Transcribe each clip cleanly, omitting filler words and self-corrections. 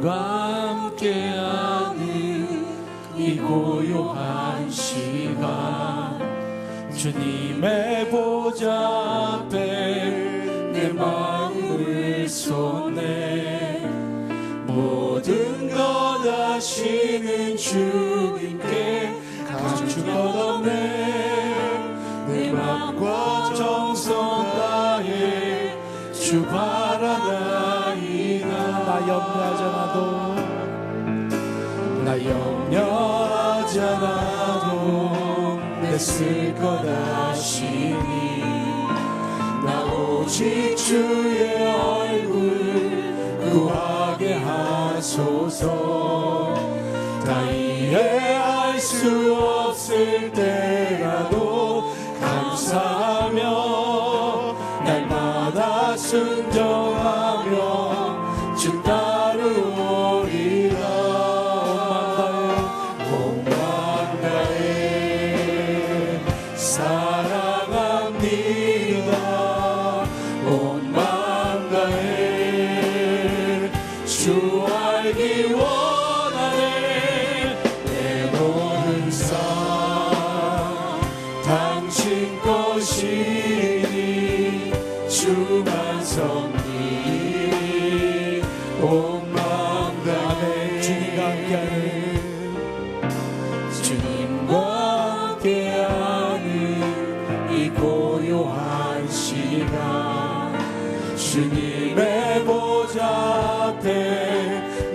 주님과 함께하는 이 고요한 시간, 주님의 보좌 앞에 내 마음을 쏟네. 모든 것 아시는 주님께 감출 것 없네. 내 마음과 정성 다해 주 바라나이다. 나 염려하지 않아도 내 쓸 것 아시니. 나 오직 주의 얼굴 구하게 하소서. 다 이해할 수 없을 때라도 감사하며 날마다 순종하며 주 따르오리라. 온 마음 다해 사랑합니다. 온 마음 다해 주 알기 원하네. 내 모든 삶 당신 것이니 주만 섬기니. 온 마음 다해 주님과 함께하는 이 고요한 시간, 주님의 보좌 앞에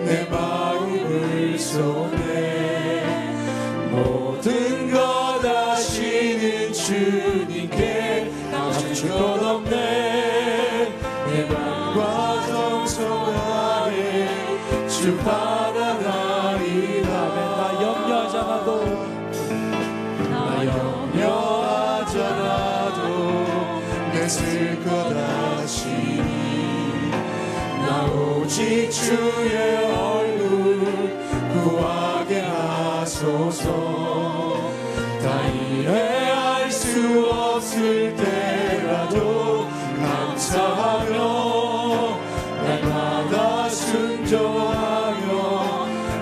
내 마음을 쏟네. 모든 것 아시는 주님께 감출 것 없네. 내 마음과 정성 다해 주 바라나이다. 나 염려하지 않아도 내 쓸 것 아시니. 나 오직 주의 얼굴 구하게 하소서. 다 이해할 수 없을 때라도 감사하며 날마다 순종하며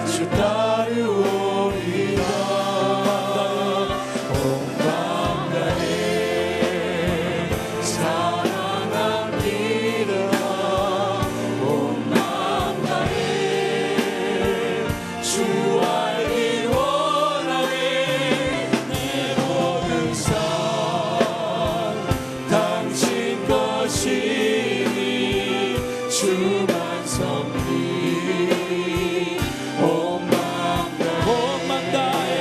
주 따르오리라. 온 마음 다해 사랑합니다. 온 마음 다해 주 알기 원하네. 내 모든 삶 당신 것이니 주만 섬기니. 온 마음 다해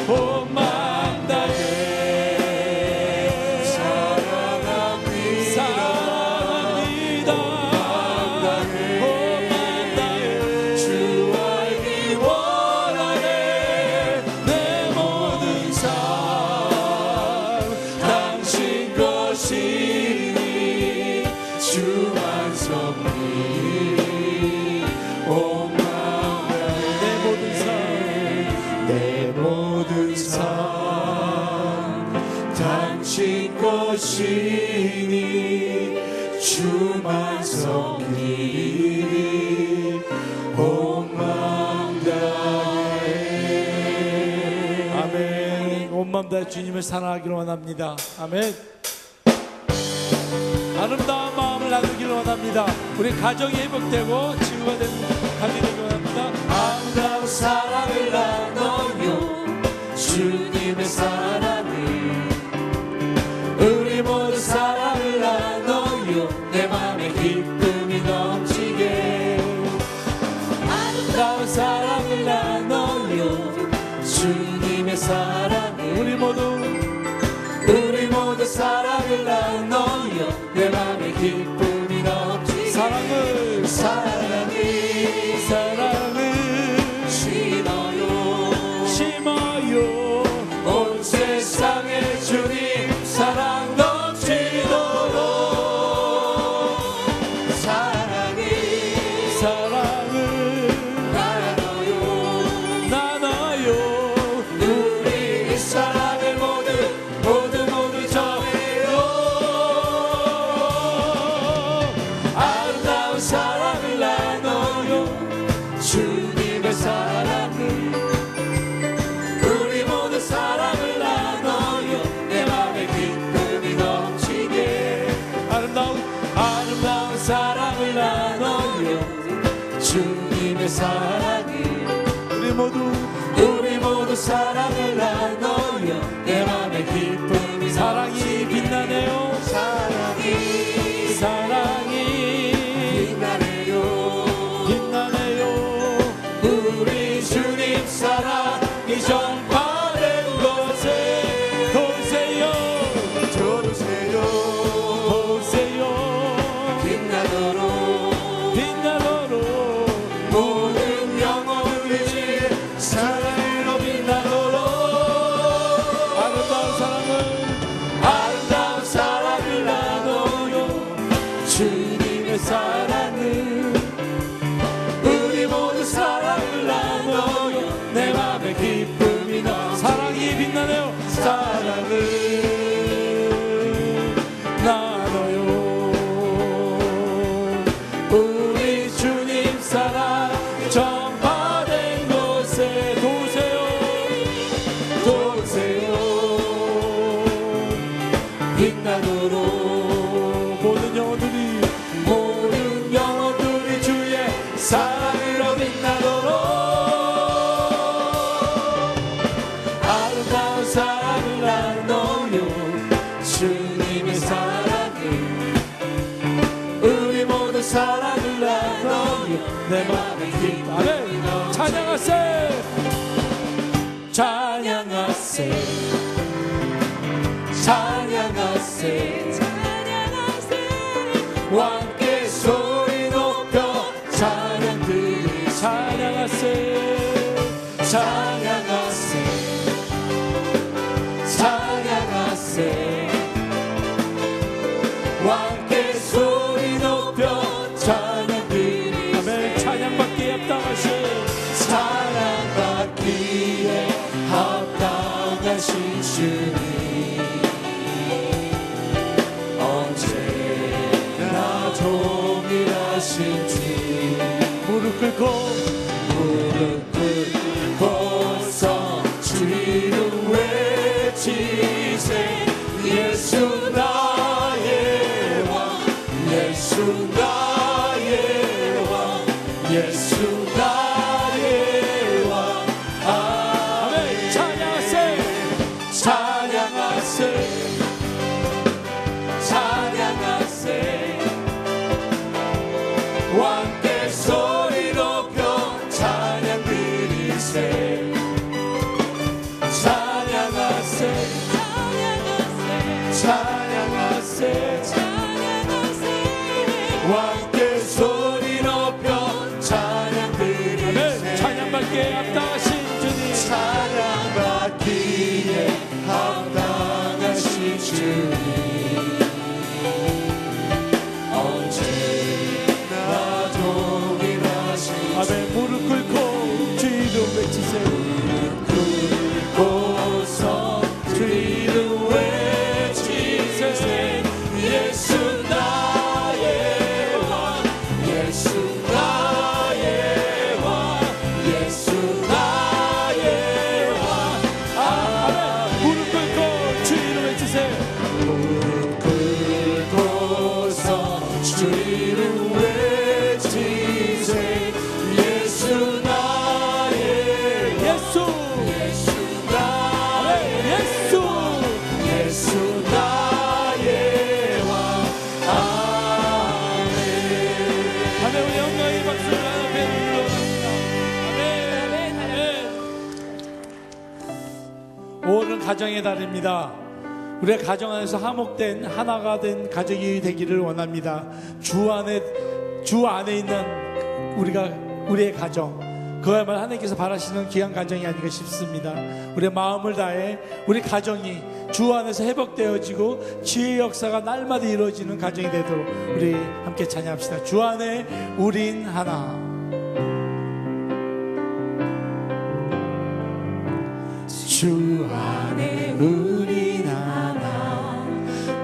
온 마음 다해 사랑합니다. 온 마음 다해 주 알기 원하네. 내 모든 삶 당신 것이니 주만 섬기니. 온 마음 다해 내 모든 삶 당신 것이니 주만 섬기니. 온 마음 다해. 아멘. 온 마음 다해 주님을 사랑하기를 원합니다. 아멘. 아름다운 마음을 나누기를 원합니다. 우리 가정이 회복되고 치유가 되는 가정이 되기 원합니다. 아름다운 사랑을 나눠요. 주님의 사랑을. 우리 모두 사랑을 나눠요. 내 맘에 기쁨이 넘치게. 아름다운 사랑을 나눠요. 주님의 사랑을. 우리 모두 사랑을 나눠요. 내 맘에 기쁨이 넘치게. 사랑을 심어요. 온 세상에 주님 사랑 넘치도록. 사랑을 나눠요. 우리 이 사랑을 모두 전해요. 아름다운 사랑을 나눠요. 내 맘의 기쁨이 사랑이 빛나네요. 사랑이 빛나네요. 빛나네요. 우리 주님 사랑이 전파된 곳에 도세요 도세요. 도세요. 빛나도록 빛나도록 모든 영혼들이 사랑으로 빛나도록 아름다운 사랑을 나눠요. 주님의 사랑을 우리 모두 사랑을 나눠요. 내 맘에 기쁨이 나 사랑이 빛나네요. 사랑을 나눠요. 우리 주님 사랑 전파된 곳에 도세요 도세요. 빛나도록 모든 영혼들이 주의 사랑으로 빛나도록 아름다운 사랑을 나눠요. 주님의 사랑을 우리 모두 사랑을 나눠요. 내 맘의 기쁨이 아멘. 찬양하세 찬양하세 찬양하세 왕께 소리 높여 찬양들이 찬양하세 찬양하세 찬양하세 왕께 소리 높여 찬양들이 아멘. 찬양받기에 합당하신 사랑받기에 합당하신 주님 언제나 동일하신 주님 무릎 꿇고 무릎 꿇고서 주 이름 외치세 예수 나의 왕 예수 나의 왕 예수 나의 왕 아멘. 찬양하세 찬양하세 찬양하세 왕께 소리 높여 찬양 드리세 찬양하세 찬양하세 왕께 소리 높여 찬양 아멘. 드리세 찬양받기에 합당하신 주님 찬양받기에 합당하신 주님 언제나 동일하신 아멘. 무릎 꿇고 주 이름 외치세요. 꿇고서 주 이름 외치세 예수 나의 왕 예수 나의 왕 예수 나의 왕 아멘. 무릎 꿇고 주 이름 외치세요. 꿇고서 주 이름 외치세 예수 나의 예수 예수 나의 예수 예수 나의 왕 아멘 아멘. 우리 영광의 박수를 하나 배를 불러드립니다. 아멘. 오늘은 가정의 달입니다. 우리의 가정 안에서 화목된 하나가 된 가정이 되기를 원합니다. 주 안에 있는 우리의 가정, 그야말로 하나님께서 바라시는 귀한 가정이 아닌가 싶습니다. 우리의 마음을 다해 우리 가정이 주 안에서 회복되어지고 지혜의 역사가 날마다 이루어지는 가정이 되도록 우리 함께 찬양합시다. 주 안에 우린 하나. 주 안에 우린 하나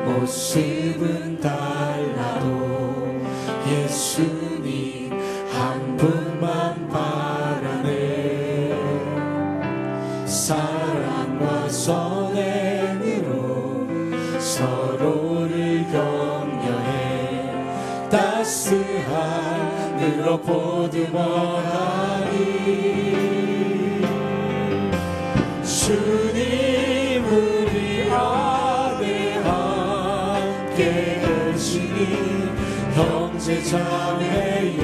모습은 달라도 예수님 한 분만 바라네 사랑과 선행으로 서로를 격려해 따스함으로 보듬어가리 주님 우리 형제 자매의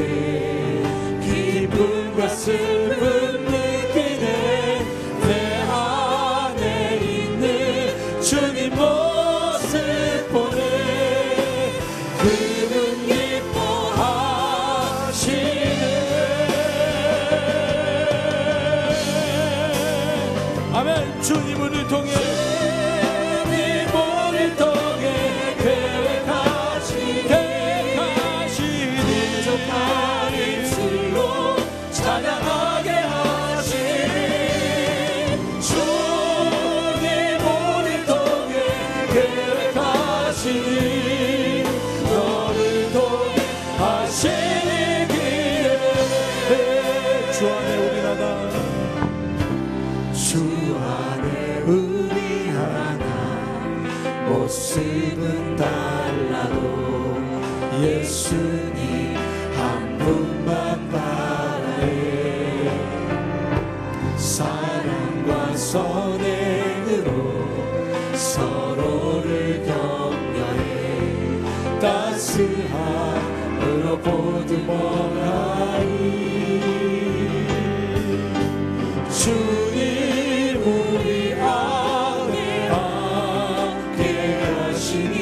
기쁨과 슬픔 느끼네. 내 안에 있는 주님 모습 보네. 그분 기뻐하시네. 아멘. 주님 우리를 통해 부족한 입술로 찬양하게 하시니 주님 우리 통해 계획하시니 너를 통해 하시니 기대해. 주 안에 우리 하나, 주 안에 우리 하나, 모습은 달라도 예수님 한 분만 바라네. 사랑과 선행으로 서로를 격려해. 따스함으로 보듬어가리. 주님 우리 안에 함께 하시니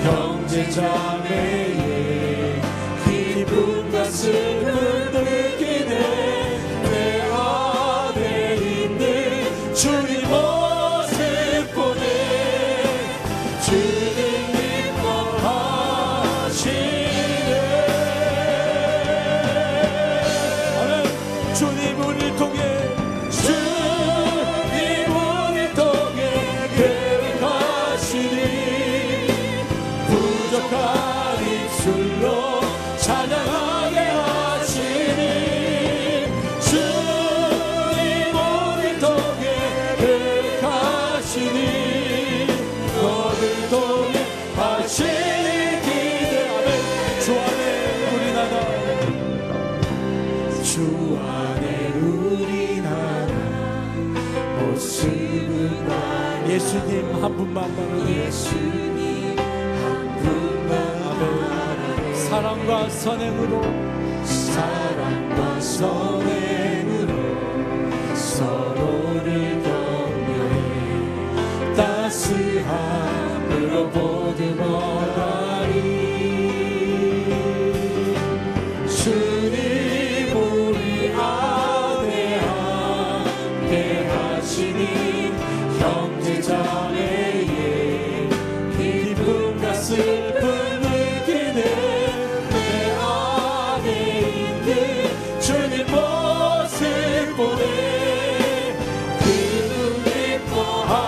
형제 자매의 기쁨과 슬픔 느끼네. 내 안에 있는 주님 모습 보네. 주님 기뻐하시네. 아멘. 주님 우리를 통해 주님 우리 통해 계획하시니 부족한 입술로 찬양하게 하시니 주님 우리 통해 계획하시니 너를 통해 하시니 기대하네. 주 안에 우리 나라, 주 안에 우리 나라, 모습은 달라. 예수님 한 분만 바라네. 예수님 한 분만 바라네. 사랑과 선행으로 사랑과 선행으로 서로를 격려해. 따스함으로 보듬어가리. 주님 우리 안에 함께 하시니 형제 자매의 기쁨과 슬픔 느끼네. 내 안에 있는 주님 모습 보네. 그분 기뻐하시네.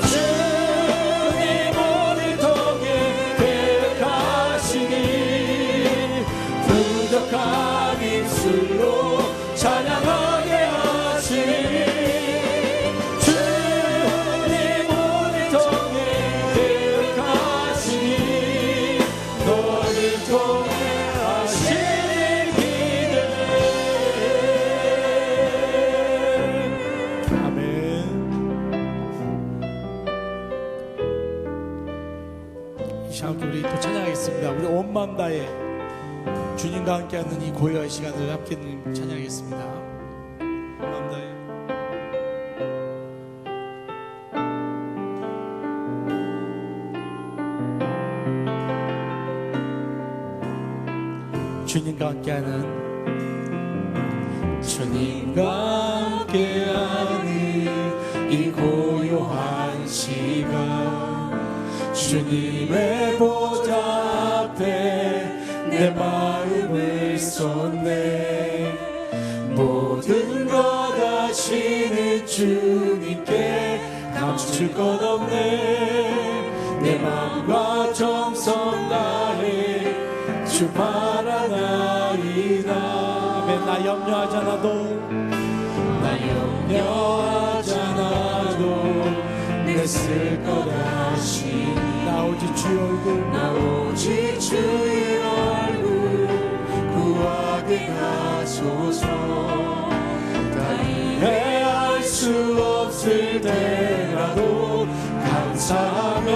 주님 우리 통해 계획하시니 부족한 입술로 찬양하게 하시니 주님 우리 통해 계획하시니 너를 통해 하시니 기대해. 아멘. 이 시간 우리 또 찬양하겠습니다. 우리 온 마음 다해 주님과 함께하는 이 고요한 시간을 함께 찬양하겠습니다. 온 마음 다해. 주님과 함께하는 주님과 함께하는 이 고요한 시간, 주님의 보좌 앞에 내 마음을 쏟네. 모든 것 아시는 주님께 감출 것 없네. 내 마음과 정성 다해 주 바라나이다. 아멘. 나 염려하지 않아도 염려하지 않아도 냈을 것 아시니 나 오직 주의 얼굴 나 오직 주의 얼굴 구하게 하소서. 다 이해할 이해할 수 없을 때라도 감사하며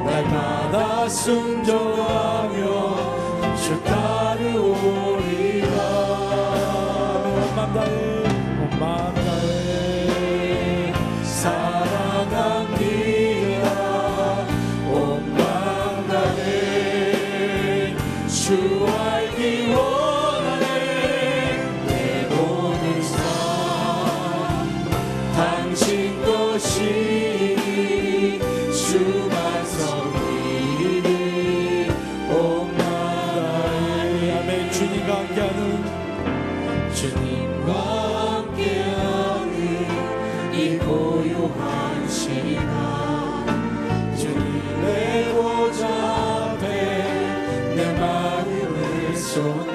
날마다 순종하며 주 따르오리라. 온 마음 다해 사랑합니다. 온 마음 다해 주 알기 원하네. 내 모든 삶 당신 것이니 주만 섬기니 온 마음 다해. 아멘. 주님과 함께하는 주님과 함께하는 이 고요한 시간 주님의 보좌 앞에 내 마음을 쏟네.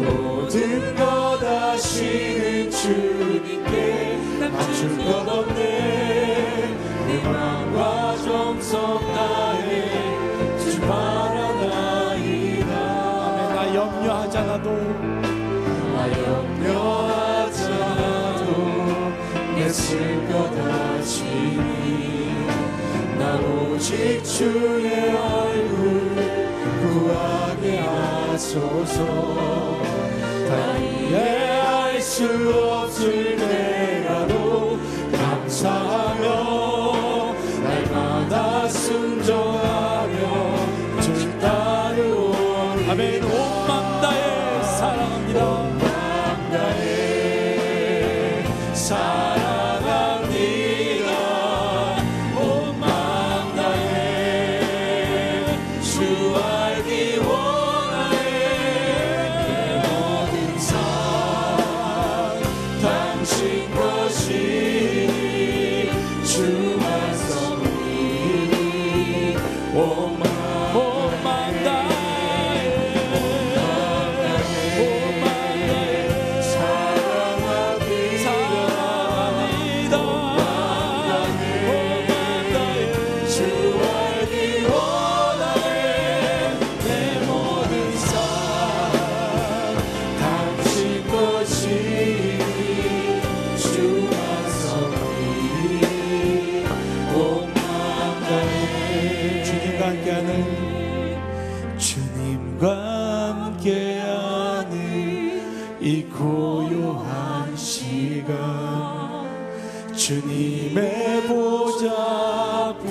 모든 것 아시는 주님께 감출 것 없네. 내 마음과 정성 다해 주 바라나이다. 나 염려하지 않아도 나 염려하지 않아도 내 쓸 것 아시니 나 오직 주의 얼굴 구하게 하소서. 다 이해할 수 없을 때라도 감사하며 날마다 순종하며 주 따르오리. 아멘. 온 마음 다해 사랑합니다. 사랑합니다. 온 마음 다해 주 알기 원하네. 내 모든 삶 당신 것이니 주만 섬기니 온 마음 다해 주님과 함께하는 이 고요한 시간 주님의 보좌 앞에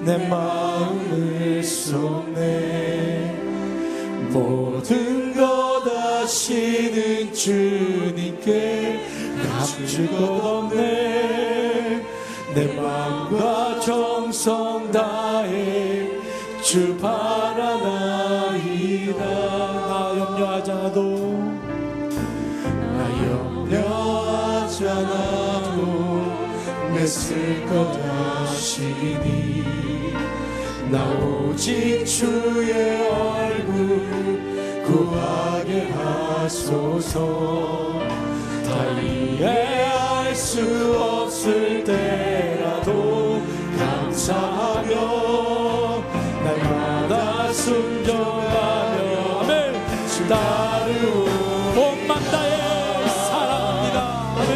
내 마음을 쏟네. 모든 것 아시는 주님께 감출 것 없네. 내 마음과 정성 다해 주 바라나이다. 나 염려하지 않아도 나 염려하지 않아도 내 쓸 것 아시니 나 오직 주의 얼굴 구하게 하소서. 다 이해할 수 없을 때라도 감사하며 날마다 순종하며 아멘 주 따르오. 온 마음 다해 사랑합니다. 아멘.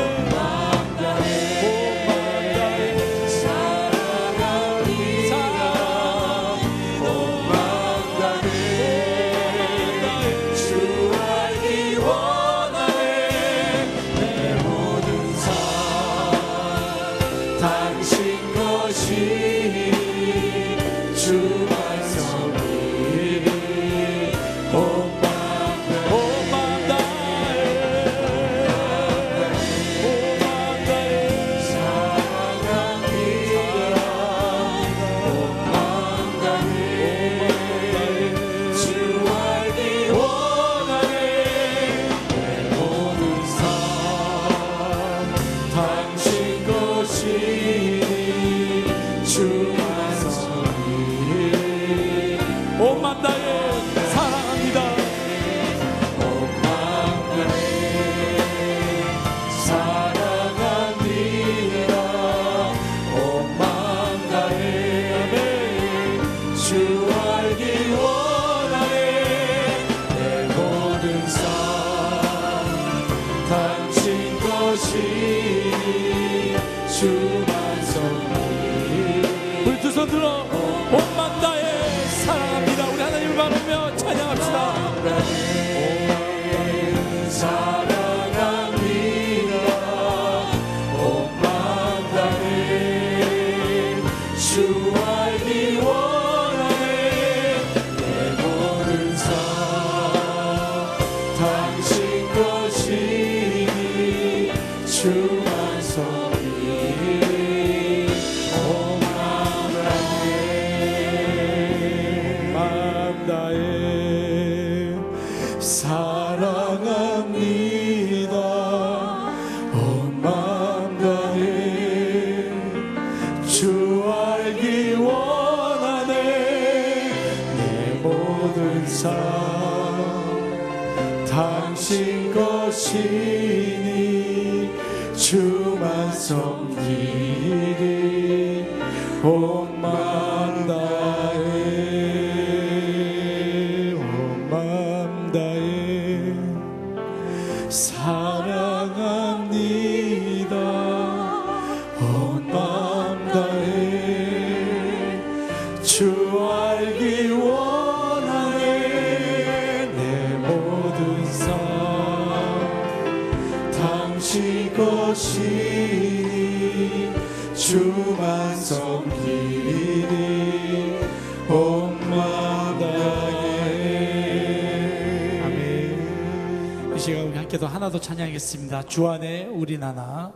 주만 섬기니 온 마음 사랑합니다. 온 마음 다해 주 알기 원하네. 내 모든 삶 당신 것이니 주만 섬기리. 온 마음 다해 사랑합니다. 온 마음 다해 주 알기 원하네. 내 모든 삶 당신 것이니 주만 섬기리. 온 마음 다해 온 마음 다해 사랑합니다. 온 마음 다해 주 알기 원하네. 내 모든 삶 당신 것이니 주만 섬기리. 온 마음 다해. 아멘. 이 시간 우리 함께 더 하나 더 찬양하겠습니다. 주 안에 우리 나나.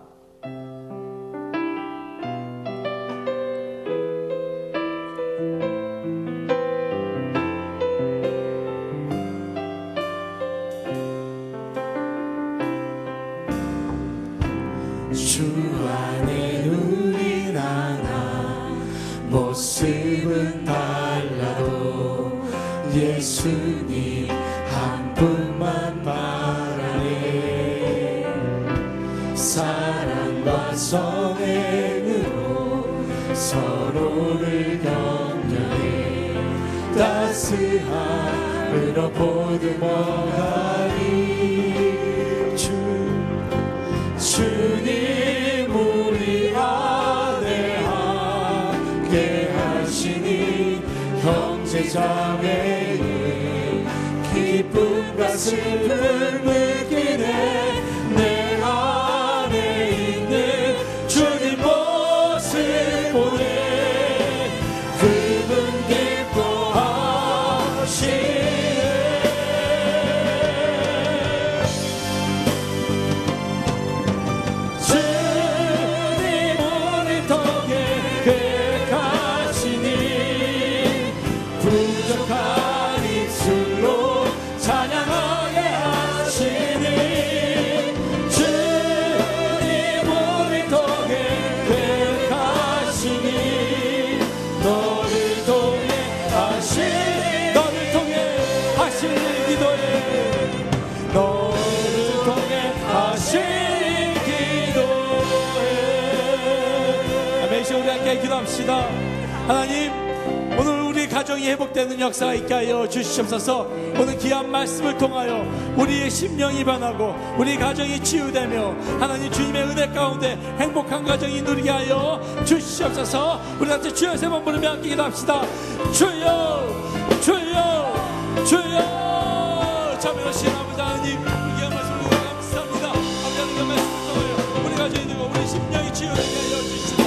주 안에 우리 나나 모습은 달라도 예수님 한 분만 바라네. 사랑과 선행으로 서로를 격려해 따스함으로 보듬어가리. 주님 우리 안에 함께 하시니 형제자매의 기쁨과 슬픔을 느끼네. 내 안에 있는 주님 모습 보네. 그분 기뻐하시네. 부족한 입술로 찬양하게 하시니 주님 우리 통해 계획하시니 너를 통해 하신 기도에 너를 통해 하신 기도에. 아멘. 우리 함께 기도합시다. 하나님, 오늘 우리 가정이 회복되는 역사가 있게 하여 주시옵소서. 오늘 귀한 말씀을 통하여 우리의 심령이 변하고 우리 가정이 치유되며 하나님 주님의 은혜 가운데 행복한 가정이 누리게 하여 주시옵소서. 우리한테 주여 세 번 부르며 함께 기도합시다. 주여 주여 주여. 참여하신 아버지 하나님, 귀한 말씀 우리가 감사합니다. 아버지 하나님의 말씀을 통하여 우리 가정이 되고 우리 심령이 치유되게 하여 주시옵소서.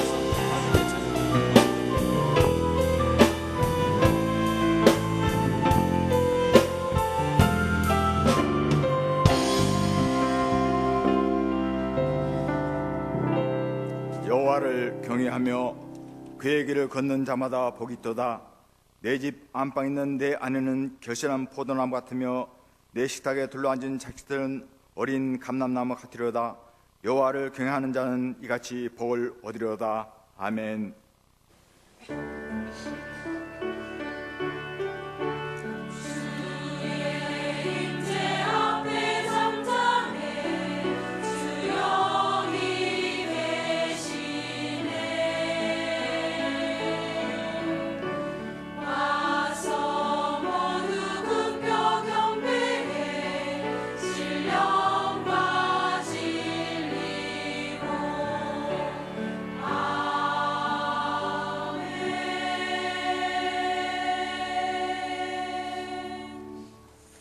여호와를 경외하며 그의 길을 걷는 자마다 복이 있도다. 내 집 안방 있는 내 아내는 결실한 포도나무 같으며 내 식탁에 둘러앉은 자식들은 어린 감람나무 같으려다. 여호와를 경외하는 자는 이같이 복을 얻으려다. 아멘.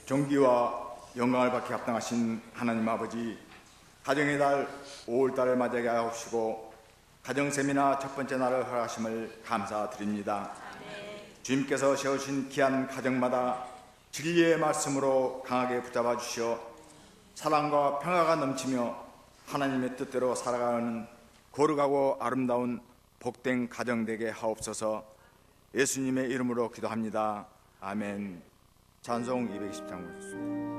존귀와 영광을 받게 합당하신 하나님 아버지, 가정의 달 5월달을 맞이하게 하옵시고 가정 세미나 첫 번째 날을 허락하심을 감사드립니다. 주님께서 세우신 귀한 가정마다 진리의 말씀으로 강하게 붙잡아 주시어 사랑과 평화가 넘치며 하나님의 뜻대로 살아가는 거룩하고 아름다운 복된 가정 되게 하옵소서. 예수님의 이름으로 기도합니다. 아멘. 찬송 220장 보겠습니다.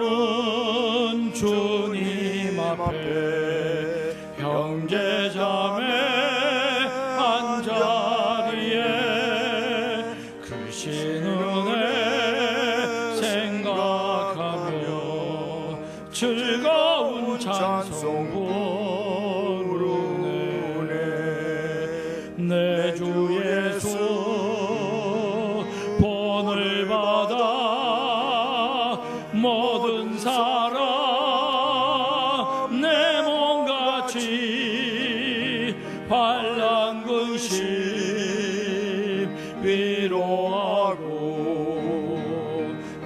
사랑하는 주님 앞에 형제 자매 한자리에 크신 은혜 생각하며 즐거운 찬송 부르네. 내 주 예수 본을 받아 모든 사람 내 몸같이 환난 근심 위로하고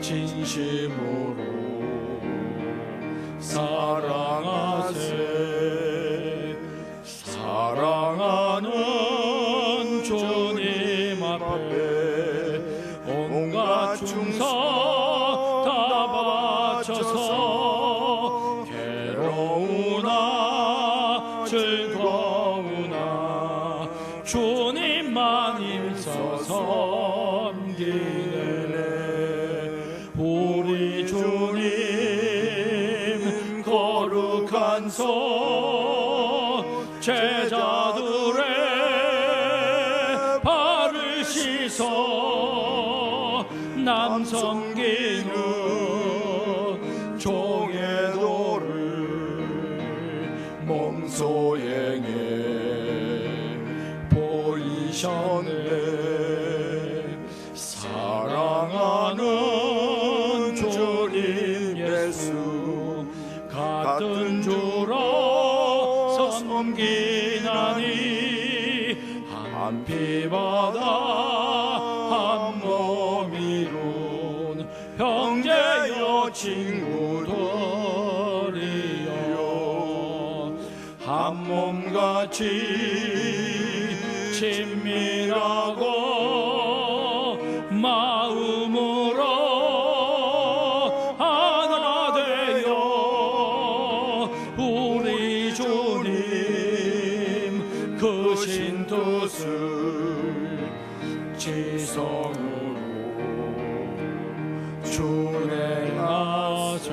진심으로 사랑하세. 사랑하는 주님 앞에 온갖 충성 괴로우나 즐거우나 주님만 힘써 섬기네. 우리 주님 거룩한 손 제자들의 발을 씻어 남 섬기는 종의 도를 몸소행해 보이셨네. 사랑하는 주님 예수 같은 주로 섬기나니 한 피바다 한 몸 이룬 형제여 친구들이여 한 몸같이 친밀하고 마음으로 하나 되어 우리 주님 크신 뜻을 지성으로 준행하세.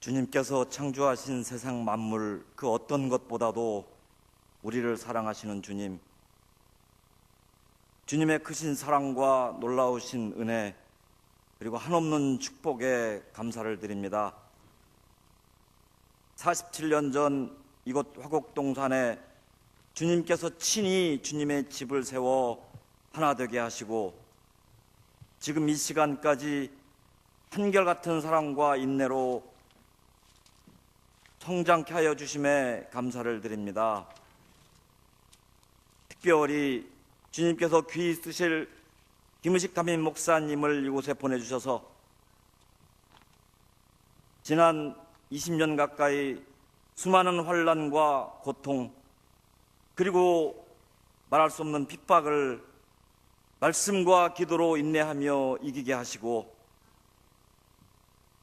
주님께서 창조하신 세상 만물 그 어떤 것보다도 우리를 사랑하시는 주님, 주님의 크신 사랑과 놀라우신 은혜 그리고 한없는 축복에 감사를 드립니다. 47년 전 이곳 화곡동산에 주님께서 친히 주님의 집을 세워 하나 되게 하시고 지금 이 시간까지 한결같은 사랑과 인내로 성장케 하여 주심에 감사를 드립니다. 특별히 주님께서 귀히 쓰실 김의식 담임 목사님을 이곳에 보내주셔서 지난 20년 가까이 수많은 환난과 고통 그리고 말할 수 없는 핍박을 말씀과 기도로 인내하며 이기게 하시고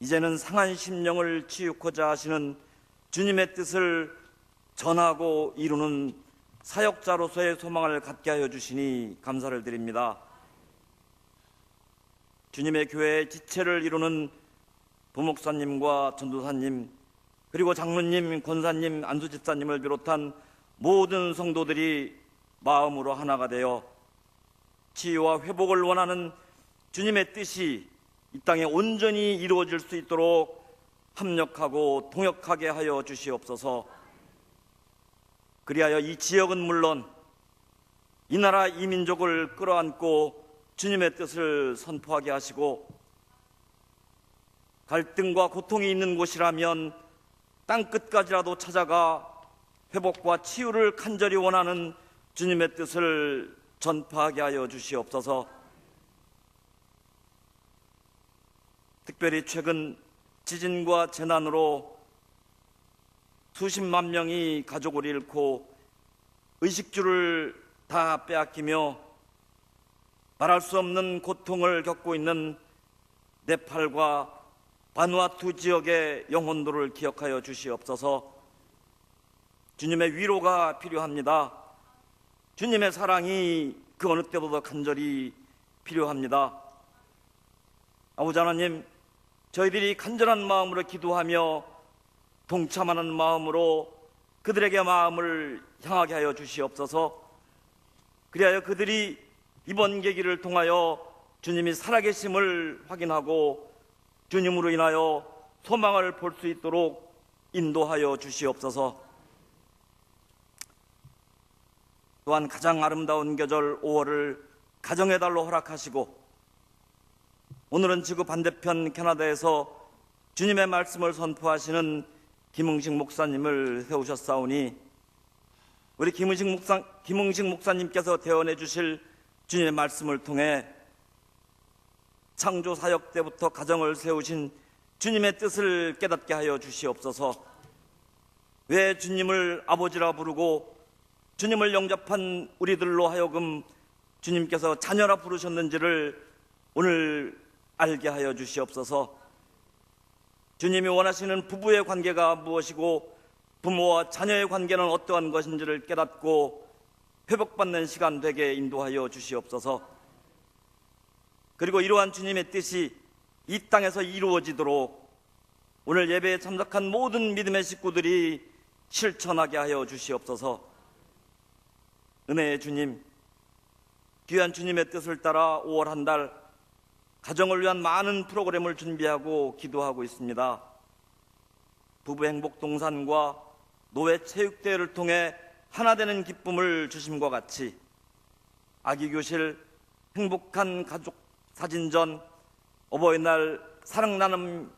이제는 상한 심령을 치유코자 하시는 주님의 뜻을 전하고 이루는 사역자로서의 소망을 갖게 하여 주시니 감사를 드립니다. 주님의 교회의 지체를 이루는 부목사님과 전도사님 그리고 장로님, 권사님, 안수집사님을 비롯한 모든 성도들이 마음으로 하나가 되어 치유와 회복을 원하는 주님의 뜻이 이 땅에 온전히 이루어질 수 있도록 합력하고 통역하게 하여 주시옵소서. 그리하여 이 지역은 물론 이 나라 이 민족을 끌어안고 주님의 뜻을 선포하게 하시고, 갈등과 고통이 있는 곳이라면 땅끝까지라도 찾아가 회복과 치유를 간절히 원하는 주님의 뜻을 전파하게 하여 주시옵소서. 특별히 최근 지진과 재난으로 수십만 명이 가족을 잃고 의식주를 다 빼앗기며 말할 수 없는 고통을 겪고 있는 네팔과 바누아투 지역의 영혼들을 기억하여 주시옵소서. 주님의 위로가 필요합니다. 주님의 사랑이 그 어느 때보다 간절히 필요합니다. 아버지 하나님, 저희들이 간절한 마음으로 기도하며 동참하는 마음으로 그들에게 마음을 향하게 하여 주시옵소서. 그리하여 그들이 이번 계기를 통하여 주님이 살아계심을 확인하고 주님으로 인하여 소망을 볼 수 있도록 인도하여 주시옵소서. 또한 가장 아름다운 계절 5월을 가정의 달로 허락하시고, 오늘은 지구 반대편 캐나다에서 주님의 말씀을 선포하시는 김흥식 목사님을 세우셨사오니, 우리 김흥식 목사님께서 대언해 주실 주님의 말씀을 통해 창조 사역 때부터 가정을 세우신 주님의 뜻을 깨닫게 하여 주시옵소서. 왜 주님을 아버지라 부르고 주님을 영접한 우리들로 하여금 주님께서 자녀라 부르셨는지를 오늘 알게 하여 주시옵소서. 주님이 원하시는 부부의 관계가 무엇이고 부모와 자녀의 관계는 어떠한 것인지를 깨닫고 회복받는 시간 되게 인도하여 주시옵소서. 그리고 이러한 주님의 뜻이 이 땅에서 이루어지도록 오늘 예배에 참석한 모든 믿음의 식구들이 실천하게 하여 주시옵소서. 은혜의 주님, 귀한 주님의 뜻을 따라 5월 한 달 가정을 위한 많은 프로그램을 준비하고 기도하고 있습니다. 부부 행복 동산과 노회 체육대회를 통해 하나 되는 기쁨을 주심과 같이 아기 교실, 행복한 가족 사진전, 어버이날 사랑 나눔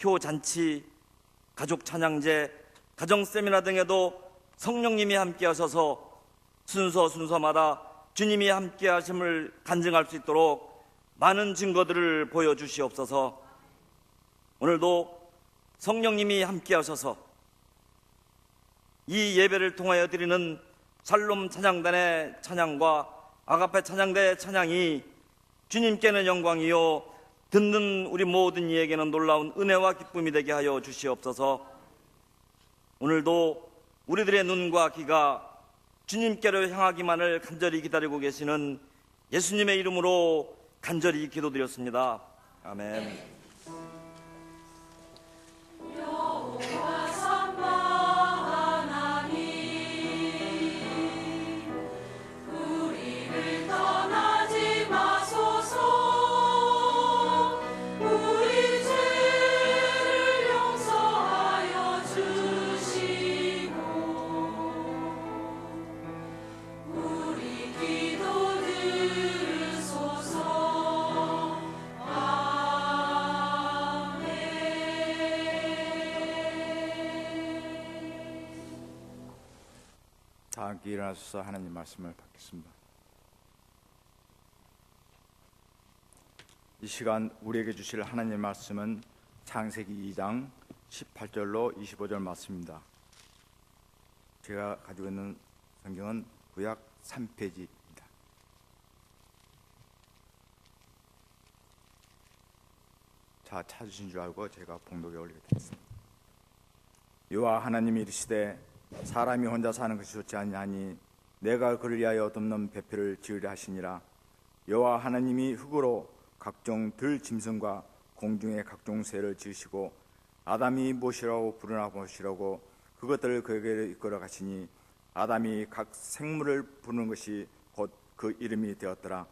교잔치, 가족 찬양제, 가정 세미나 등에도 성령님이 함께 하셔서 순서마다 주님이 함께 하심을 간증할 수 있도록 많은 증거들을 보여주시옵소서. 오늘도 성령님이 함께 하셔서 이 예배를 통하여 드리는 샬롬 찬양단의 찬양과 아가페 찬양대의 찬양이 주님께는 영광이요 듣는 우리 모든 이에게는 놀라운 은혜와 기쁨이 되게 하여 주시옵소서. 오늘도 우리들의 눈과 귀가 주님께로 향하기만을 간절히 기다리고 계시는 예수님의 이름으로 간절히 기도드렸습니다. 아멘. 다 함께 일어나셔서 하나님 말씀을 받겠습니다. 이 시간 우리에게 주실 하나님 말씀은 창세기 2장 18절로 25절 말씀입니다. 제가 가지고 있는 성경은 구약 3페이지입니다. 자, 찾으신 줄 알고 제가 봉독에 올리게 됐습니다. 여호와 하나님이 이르시되 사람이 혼자 사는 것이 좋지 아니하니 내가 그를 위하여 덮는 배표를 지으려 하시니라. 여호와 하나님이 흙으로 각종 들 짐승과 공중의 각종 새를 지으시고 아담이 무엇이라고 부르나 보시라고 그것들을 그에게 이끌어 가시니 아담이 각 생물을 부르는 것이 곧 그 이름이 되었더라.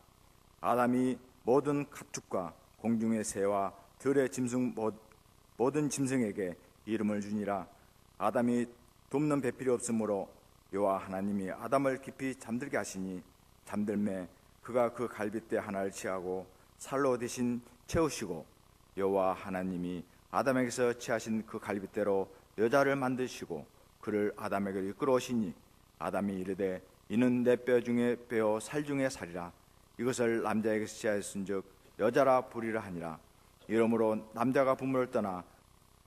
아담이 모든 가축과 공중의 새와 들의 짐승 모든 짐승에게 이름을 주니라. 아담이 돕는 배필이 없으므로 여호와 하나님이 아담을 깊이 잠들게 하시니 잠들매 그가 그 갈빗대 하나를 취하고 살로 대신 채우시고 여호와 하나님이 아담에게서 취하신 그 갈빗대로 여자를 만드시고 그를 아담에게로 이끌어오시니 아담이 이르되 이는 내 뼈 중에 뼈 살 중에 살이라 이것을 남자에게서 취하였은즉 여자라 부리라 하니라. 이러므로 남자가 부모를 떠나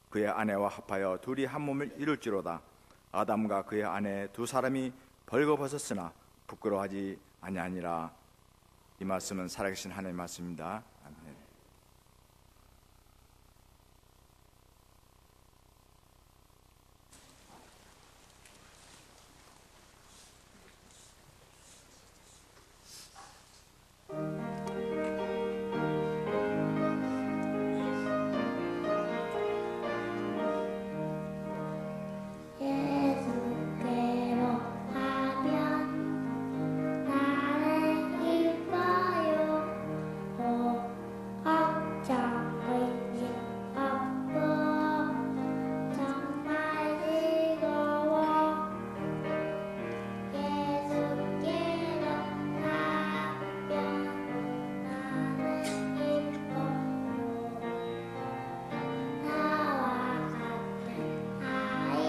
그의 아내와 합하여 둘이 한 몸을 이룰지로다. 아담과 그의 아내 두 사람이 벌거벗었으나 부끄러워하지 아니하니라. 이 말씀은 살아계신 하나님의 말씀입니다. 아멘. 예수께로 하면 나는 기뻐요. 걱정 의심 없고 정말 즐거워. 예수께로 하면 나는 기뻐요. 나와 같은 아이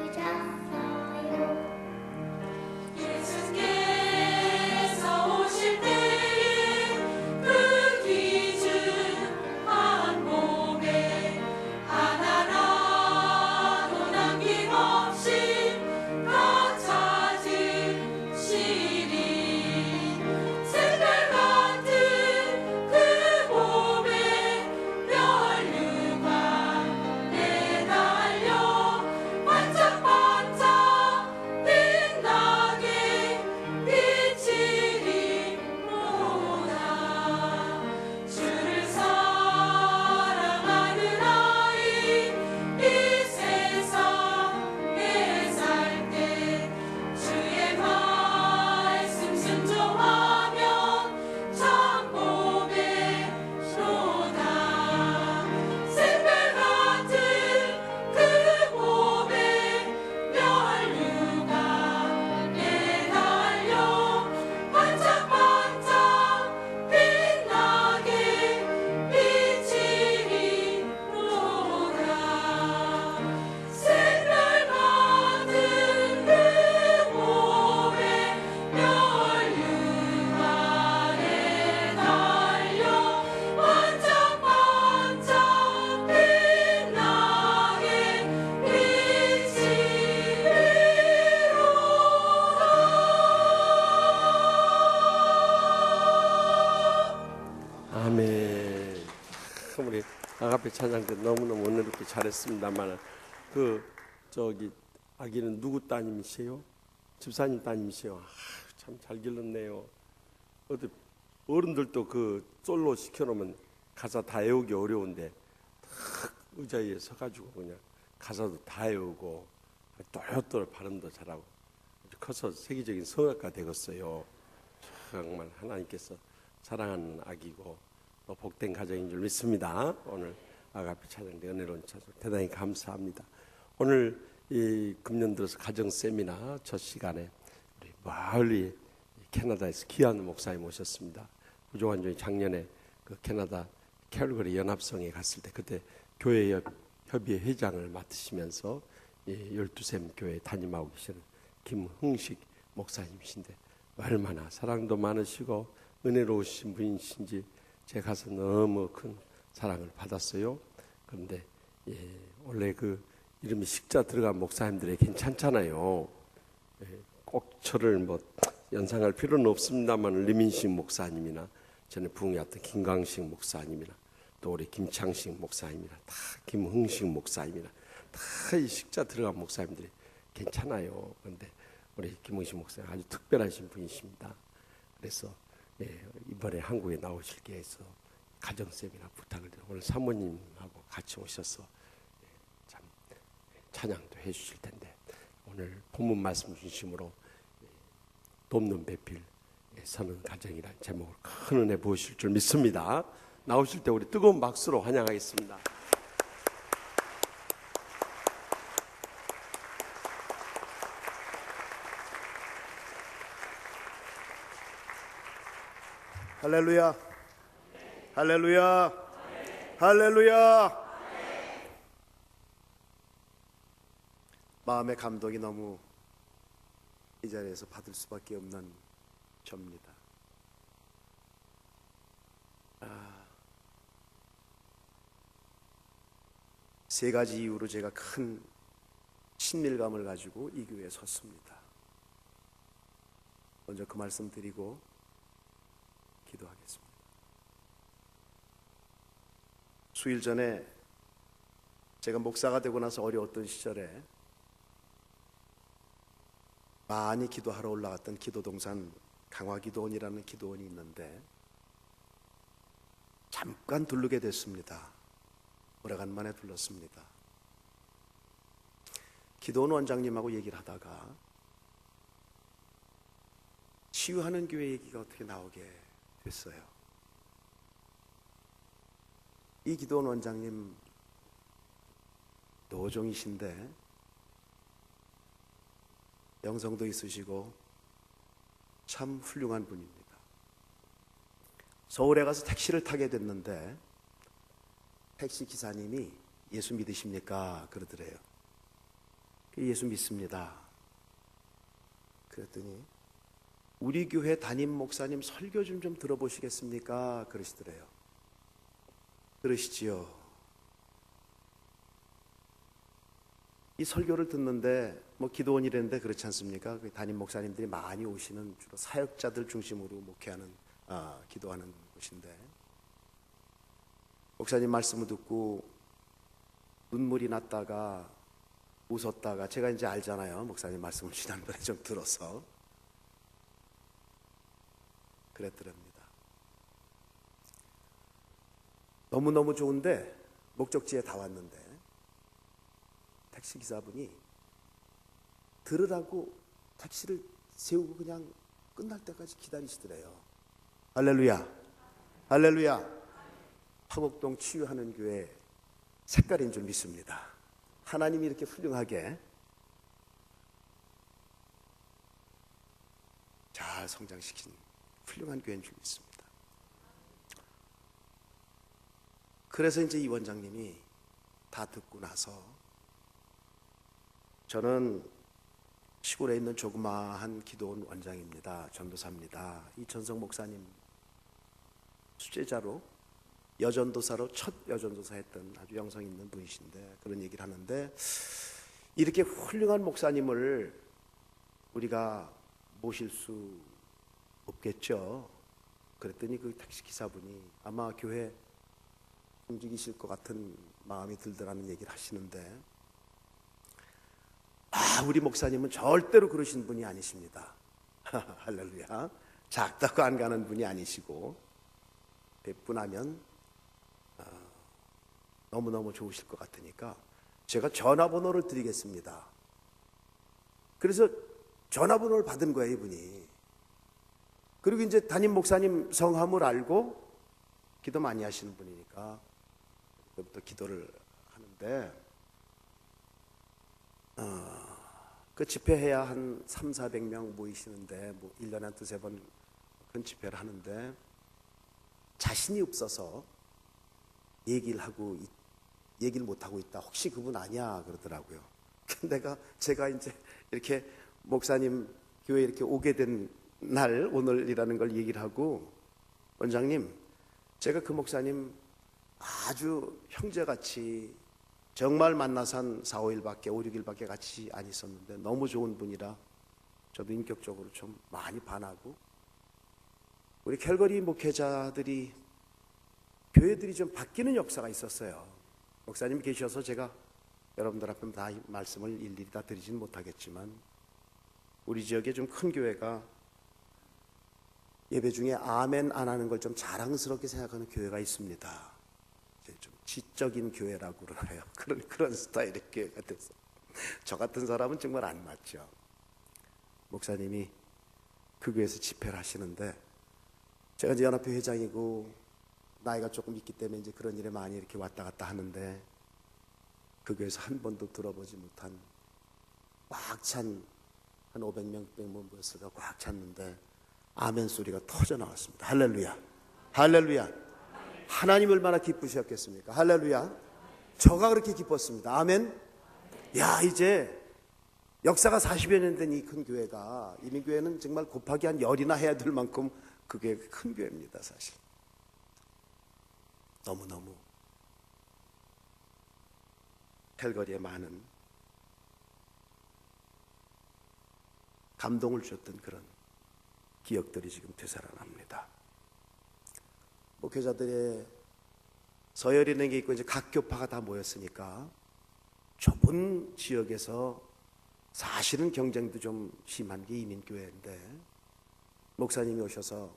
부르셨어요. 예수께서 오실 때에 그 귀중한 몸에 하나라도 남김없이 다 찾으시리. 새별 같은 그 몸에 멸류관 내달려 반짝반짝 빛나게 비치리로다. 주를 사랑하는 아이 이 세상에 살 때 주의 말씀 순종하면 참 보배로다. 새별 같은 그 몸에 멸류관 내달려 반짝반짝 빛나게 비치리로다. 새별 같은 그 몸에 멸류관에 달려 반짝반짝 빛나게 아멘. 우리 아가페 찬양 때 너무너무 은혜롭게 잘했습니다만 저기 아기는 누구 따님이세요? 집사님 따님이세요? 참 잘 길렀네요. 어디 어른들도 그 솔로 시켜놓으면 가사 다 외우기 어려운데 탁 의자에 서가지고 그냥 가사도 다 외우고 또렷또렷 발음도 잘하고 아주 커서 세계적인 성악가 되겠어요. 정말 하나님께서 사랑하는 아기고 또 복된 가정인 줄 믿습니다. 오늘 아가페 찬양대 은혜로운 찬양 대단히 감사합니다. 오늘 이 금년 들어서 가정 세미나 첫 시간에 우리 멀리 캐나다에서 귀한 목사님 오셨습니다. 우종환 중에 작년에 그 캐나다 캘거리 연합성에 갔을 때 그때 교회 협의회 회장을 맡으시면서 12샘 교회 담임하고 계시는 김흥식 목사님이신데 얼마나 사랑도 많으시고 은혜로우신 분이신지 제가 가서 너무 큰 사랑을 받았어요. 그런데 원래 그 이름이 식자 들어간 목사님들이 괜찮잖아요. 꼭 저를 뭐 연상할 필요는 없습니다만 리민식 목사님이나 전에 부흥이었던 김광식 목사님이나 또 우리 김창식 목사님이나 다 김흥식 목사님이나 다 이 식자 들어간 목사님들이 괜찮아요. 그런데 우리 김흥식 목사님 아주 특별하신 분이십니다. 그래서 이번에 한국에 나오실 게 해서 가정쌤이나 부탁을 드려 오늘 사모님하고 같이 오셔서 참 찬양도 해주실 텐데 오늘 본문 말씀 중심으로 돕는 배필 서는 가정이라는 제목을 큰 은혜 보실 줄 믿습니다. 나오실 때 우리 뜨거운 박수로 환영하겠습니다. 할렐루야. 할렐루야. 할렐루야. 마음의 감동이 너무 이 자리에서 받을 수밖에 없는 접니다. 세 가지 이유로 제가 큰 친밀감을 가지고 이 교회에 섰습니다. 먼저 그 말씀 드리고 기도하겠습니다. 수일 전에 제가 목사가 되고 나서 어려웠던 시절에 많이 기도하러 올라갔던 기도동산 강화기도원이라는 기도원이 있는데 잠깐 들르게 됐습니다. 오래간만에 들렀습니다. 기도원 원장님하고 얘기를 하다가 치유하는 교회 얘기가 어떻게 나오게 됐어요. 이 기도원 원장님 노종이신데 영성도 있으시고 참 훌륭한 분입니다. 서울에 가서 택시를 타게 됐는데 택시 기사님이 예수 믿으십니까? 그러더래요. 예수 믿습니다. 그랬더니 우리 교회 담임 목사님 설교 좀 들어보시겠습니까? 그러시더래요. 그러시지요. 이 설교를 듣는데 뭐 기도원이랬는데 그렇지 않습니까? 그 담임 목사님들이 많이 오시는 주로 사역자들 중심으로 목회하는 기도하는 곳인데 목사님 말씀을 듣고 눈물이 났다가 웃었다가 제가 이제 알잖아요. 목사님 말씀을 지난번에 좀 들어서 그랬더랍니다. 너무너무 좋은데 목적지에 다 왔는데 택시기사분이 들으라고 택시를 세우고 그냥 끝날 때까지 기다리시더래요. 할렐루야. 할렐루야. 파곡동 치유하는 교회 색깔인 줄 믿습니다. 하나님이 이렇게 훌륭하게 잘 성장시킨 훌륭한 교회인 줄 믿습니다. 그래서 이제 이 원장님이 다 듣고 나서 저는 시골에 있는 조그마한 기도원 원장입니다. 전도사입니다. 이천성 목사님 수제자로 여전도사로 첫 여전도사 했던 아주 영성 있는 분이신데 그런 얘기를 하는데 이렇게 훌륭한 목사님을 우리가 모실 수 없겠죠. 그랬더니 그 택시기사분이 아마 교회 움직이실 것 같은 마음이 들더라는 얘기를 하시는데 우리 목사님은 절대로 그러신 분이 아니십니다. 할렐루야. 작다고 안 가는 분이 아니시고 뵙고나면 너무너무 좋으실 것 같으니까 제가 전화번호를 드리겠습니다. 그래서 전화번호를 받은 거예요, 이분이. 그리고 이제 담임 목사님 성함을 알고 기도 많이 하시는 분이니까 그때부터 기도를 하는데 그 집회해야 한 300~400명 모이시는데 뭐 1년에 한 2~3번 큰 집회를 하는데 자신이 없어서 얘기를 못하고 있다. 혹시 그분 아니야? 그러더라고요. 제가 이제 이렇게 목사님 교회에 이렇게 오게 된 날, 오늘이라는 걸 얘기를 하고 원장님, 제가 그 목사님 아주 형제같이 정말 만나서 한 4~5일밖에 5~6일밖에 같이 안 있었는데 너무 좋은 분이라 저도 인격적으로 좀 많이 반하고 우리 캘거리 목회자들이 교회들이 좀 바뀌는 역사가 있었어요. 목사님 계셔서 제가 여러분들 앞에 다 말씀을 일일이 다 드리진 못하겠지만 우리 지역에 좀 큰 교회가 예배 중에 아멘 안 하는 걸 좀 자랑스럽게 생각하는 교회가 있습니다. 좀 지적인 교회라고 그러나요? 그런 스타일의 교회가 됐어. 저 같은 사람은 정말 안 맞죠. 목사님이 그 교회에서 집회를 하시는데 제가 이제 연합회 회장이고 나이가 조금 있기 때문에 이제 그런 일에 많이 이렇게 왔다 갔다 하는데 그 교회에서 한 번도 들어보지 못한 꽉 찬 한 500명, 600명 모였을까 꽉 찼는데 아멘 소리가 터져 나왔습니다. 할렐루야. 할렐루야. 하나님 얼마나 기쁘셨겠습니까? 할렐루야. 저가 그렇게 기뻤습니다. 아멘. 야, 이제 역사가 40여 년 된 이 큰 교회가, 이민교회는 정말 곱하기 한 열이나 해야 될 만큼 그게 큰 교회입니다, 사실. 너무너무 캘거리에 많은 감동을 줬던 그런 기억들이 지금 되살아납니다. 목회자들의 서열이라는 게 있고 이제 각 교파가 다 모였으니까 좁은 지역에서 사실은 경쟁도 좀 심한 게 이민교회인데, 목사님이 오셔서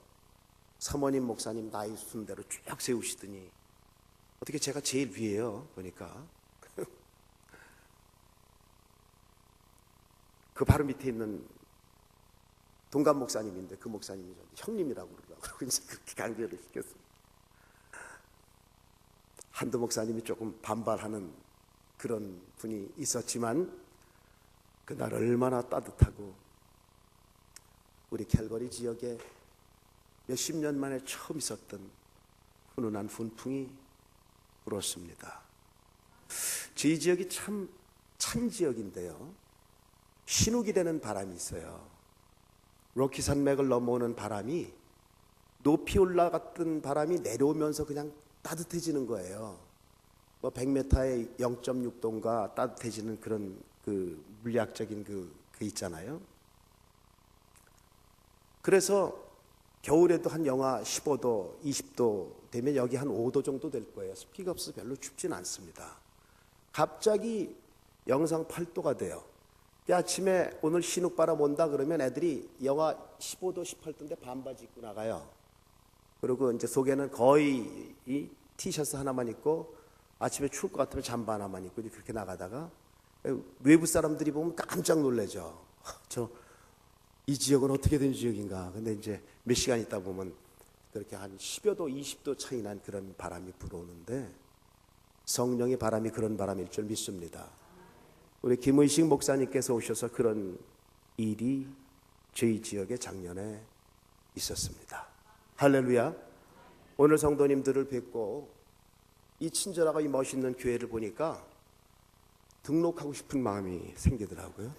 사모님 목사님 나이 순대로 쭉 세우시더니 어떻게 제가 제일 위에요 보니까 그 바로 밑에 있는 동갑 목사님인데 그 목사님이 형님이라고 그러고 이제 그렇게 강제를 시켰습니다. 한두 목사님이 조금 반발하는 그런 분이 있었지만 그날 얼마나 따뜻하고 우리 캘거리 지역에 몇십 년 만에 처음 있었던 훈훈한 훈풍이 불었습니다. 저희 지역이 참 찬 지역인데요, 신욱이 되는 바람이 있어요. 로키 산맥을 넘어오는 바람이 높이 올라갔던 바람이 내려오면서 그냥 따뜻해지는 거예요. 뭐 100m에 0.6도인가 따뜻해지는 그런 그 물리학적인 그 있잖아요. 그래서 겨울에도 한 영하 15도, 20도 되면 여기 한 5도 정도 될 거예요. 습기가 없어서 별로 춥진 않습니다. 갑자기 영상 8도가 돼요. 아침에 오늘 신욱바람 온다 그러면 애들이 영하 15도, 18도인데 반바지 입고 나가요. 그리고 이제 속에는 거의 이 티셔츠 하나만 입고 아침에 추울 것 같으면 잠바 하나만 입고 그렇게 나가다가 외부 사람들이 보면 깜짝 놀라죠. 이 지역은 어떻게 된 지역인가. 근데 이제 몇 시간 있다 보면 그렇게 한 10여 도, 20도 차이 난 그런 바람이 불어오는데 성령의 바람이 그런 바람일 줄 믿습니다. 우리 김의식 목사님께서 오셔서 그런 일이 저희 지역에 작년에 있었습니다. 할렐루야. 오늘 성도님들을 뵙고 이 친절하고 이 멋있는 교회를 보니까 등록하고 싶은 마음이 생기더라고요.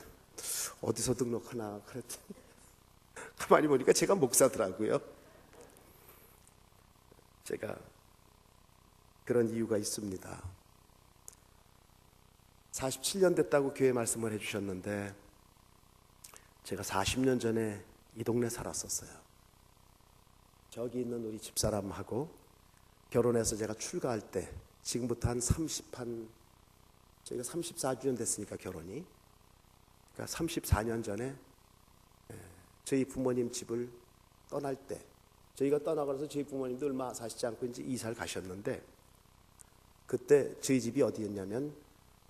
어디서 등록하나 그랬더니 가만히 보니까 제가 목사더라고요. 제가 그런 이유가 있습니다. 47년 됐다고 교회 말씀을 해주셨는데 제가 40년 전에 이 동네 살았었어요. 저기 있는 우리 집사람하고 결혼해서 제가 출가할 때 지금부터 한 저희가 34주년 됐으니까 결혼이, 그러니까 34년 전에 저희 부모님 집을 떠날 때, 저희가 떠나가서 저희 부모님도 얼마 사시지 않고 이제 이사를 가셨는데, 그때 저희 집이 어디였냐면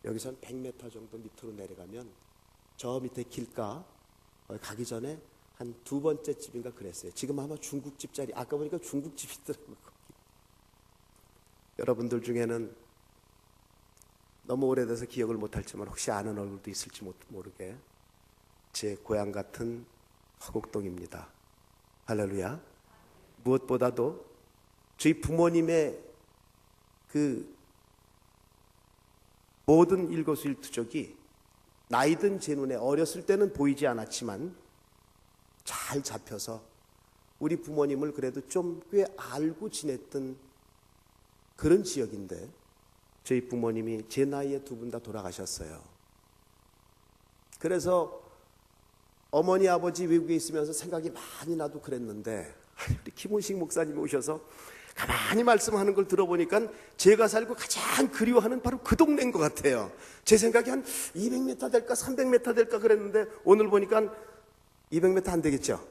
여기서 한 100m 정도 밑으로 내려가면 저 밑에 길가 가기 전에 한 두 번째 집인가 그랬어요. 지금 아마 중국집 자리, 아까 보니까 중국집이더라고요. 여러분들 중에는 너무 오래돼서 기억을 못할지만 혹시 아는 얼굴도 있을지 모르게 제 고향 같은 화곡동입니다. 할렐루야. 무엇보다도 저희 부모님의 그 모든 일거수일투족이 나이든 제 눈에 어렸을 때는 보이지 않았지만 잘 잡혀서 우리 부모님을 그래도 좀 꽤 알고 지냈던 그런 지역인데, 저희 부모님이 제 나이에 두 분 다 돌아가셨어요. 그래서 어머니 아버지 외국에 있으면서 생각이 많이 나도 그랬는데 우리 김은식 목사님이 오셔서 가만히 말씀하는 걸 들어보니까 제가 살고 가장 그리워하는 바로 그 동네인 것 같아요. 제 생각이 한 200m 될까 300m 될까 그랬는데 오늘 보니까 200m 안 되겠죠?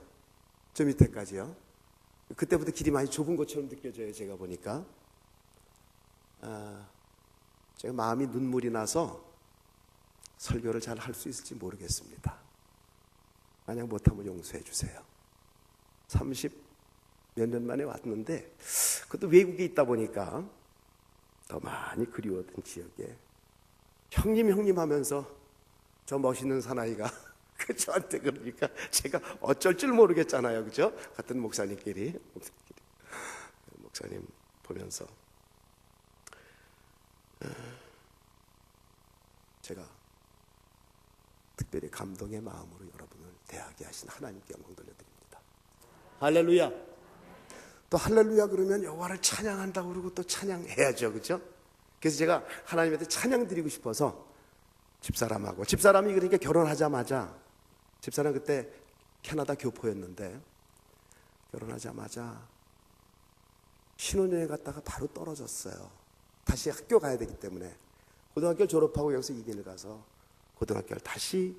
저 밑에까지요. 그때부터 길이 많이 좁은 것처럼 느껴져요. 제가 보니까 제가 마음이 눈물이 나서 설교를 잘 할 수 있을지 모르겠습니다. 만약 못하면 용서해 주세요. 30 몇 년 만에 왔는데 그것도 외국에 있다 보니까 더 많이 그리웠던 지역에 형님 하면서 저 멋있는 사나이가 저한테 그러니까 제가 어쩔 줄 모르겠잖아요. 그죠? 같은 목사님끼리. 목사님 보면서 제가 특별히 감동의 마음으로 여러분을 대하게 하신 하나님께 영광 돌려드립니다. 할렐루야. 또 할렐루야 그러면 여호와를 찬양한다고 그러고 또 찬양해야죠, 그렇죠? 그래서 제가 하나님한테 찬양 드리고 싶어서 집사람이 그러니까 결혼하자마자, 집사람 그때 캐나다 교포였는데 결혼하자마자 신혼여행 갔다가 바로 떨어졌어요. 다시 학교 가야 되기 때문에 고등학교를 졸업하고 여기서 이민을 가서 고등학교를 다시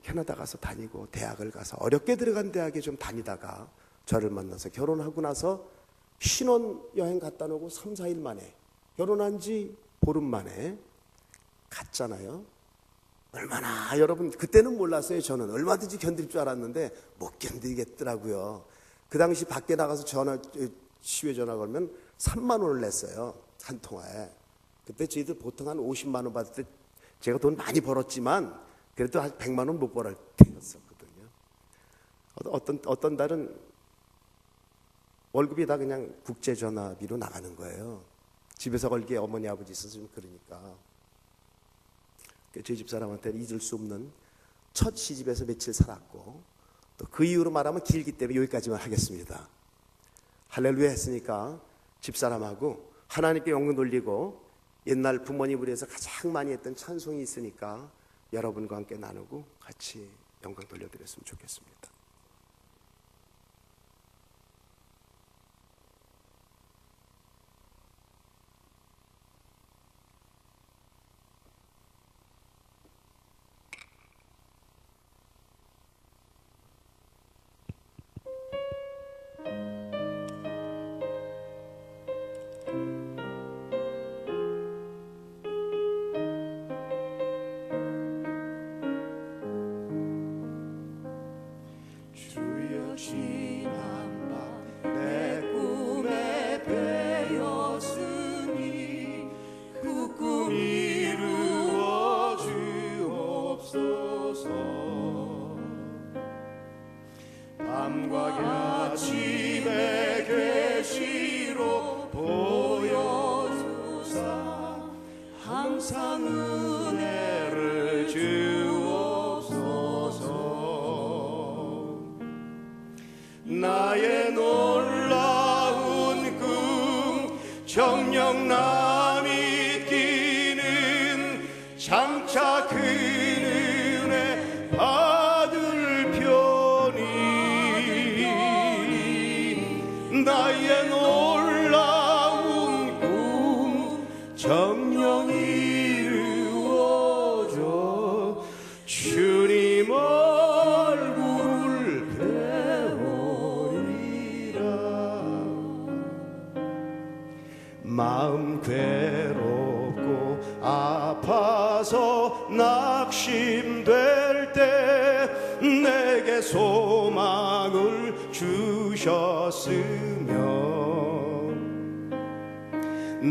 캐나다 가서 다니고 대학을 가서 어렵게 들어간 대학에 좀 다니다가 저를 만나서 결혼하고 나서 신혼여행 갔다 오고 3, 4일 만에, 결혼한 지 보름 만에 갔잖아요. 얼마나, 여러분 그때는 몰랐어요. 저는 얼마든지 견딜 줄 알았는데 못 견디겠더라고요. 그 당시 밖에 나가서 시외 전화 걸면 3만 원을 냈어요, 한 통화에. 그때 저희들 보통 한 50만 원 받을 때 제가 돈 많이 벌었지만 그래도 한 100만 원 못 벌을 때였었거든요. 어떤 달은 월급이 다 그냥 국제전화비로 나가는 거예요. 집에서 걸기에 어머니 아버지 있어서 좀 그러니까. 저희 집사람한테는 잊을 수 없는 첫 시집에서 며칠 살았고, 또 그 이후로 말하면 길기 때문에 여기까지만 하겠습니다. 할렐루야 했으니까 집사람하고 하나님께 영광 돌리고, 옛날 부모님을 위해서 가장 많이 했던 찬송이 있으니까 여러분과 함께 나누고 같이 영광 돌려드렸으면 좋겠습니다. 주여 지난밤 내 꿈에 배었으니 그 꿈 이루어 주옵소서. 밤과 아침의 계시로 보여주사 항상 은혜를 주옵소서. 나의 놀라운 꿈 정녕 남이 끼는 장차 그 은혜 받을 편이 나의 놀라운 꿈 정녕 이루어져 주님 얼굴을 배우리라. 마음 괴롭고 아파서 낙심될 때 내게 소망을 주셨으면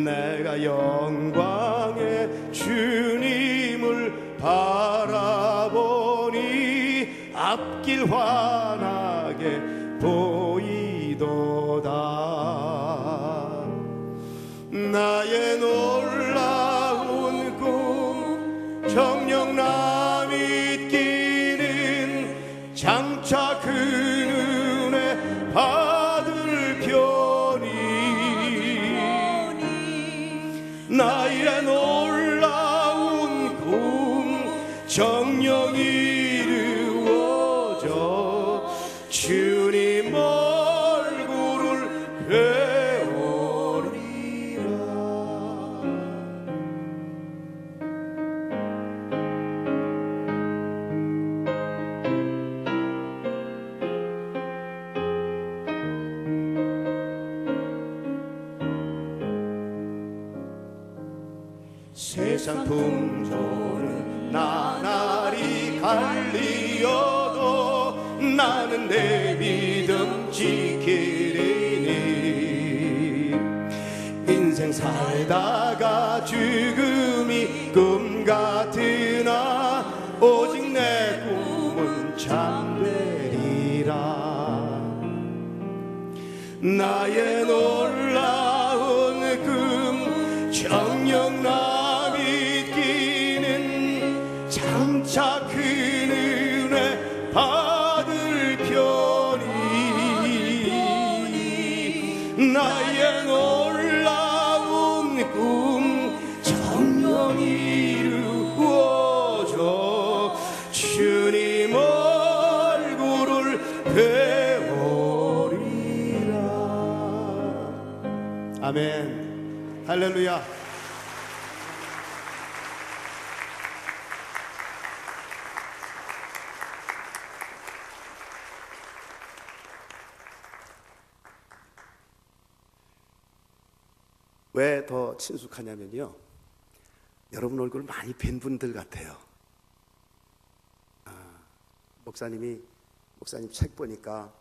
내가 영광의 주님을 바라보니 앞길 환하게 보이도다. 나의 놀라운 꿈 정녕 남이 끼는 장차 그 은혜 받을 편이 나의 놀라운 꿈 정녕 이루어져 주님 얼굴을 배우리라. 세상 풍조는 나날이 갈리어도 나는 내 믿음 지키리니. 인생 살다가 죽음이 꿈 같으나 오직 내 꿈은 참되리라. 나의 놀라운 꿈 정녕 나 믿기는 장차 큰 은혜 받을 편이 나의 놀라운 꿈 정녕 이루어져 주님 얼굴을 배우리라. 아멘. 할렐루야. 왜 더 친숙하냐면요, 여러분 얼굴 많이 뵌 분들 같아요. 목사님 책 보니까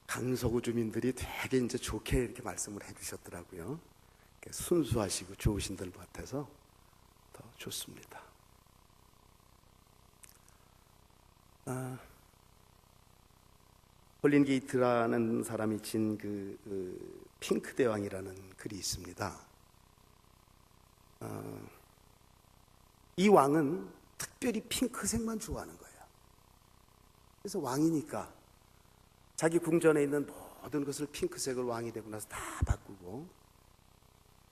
강서구 주민들이 되게 이제 좋게 이렇게 말씀을 해주셨더라고요. 순수하시고 좋으신 분 같아서 더 좋습니다. 홀린 게이트라는 사람이 진 그 핑크 대왕이라는 글이 있습니다. 이 왕은 특별히 핑크색만 좋아하는 거예요. 그래서 왕이니까 자기 궁전에 있는 모든 것을 핑크색으로 왕이 되고 나서 다 바꾸고,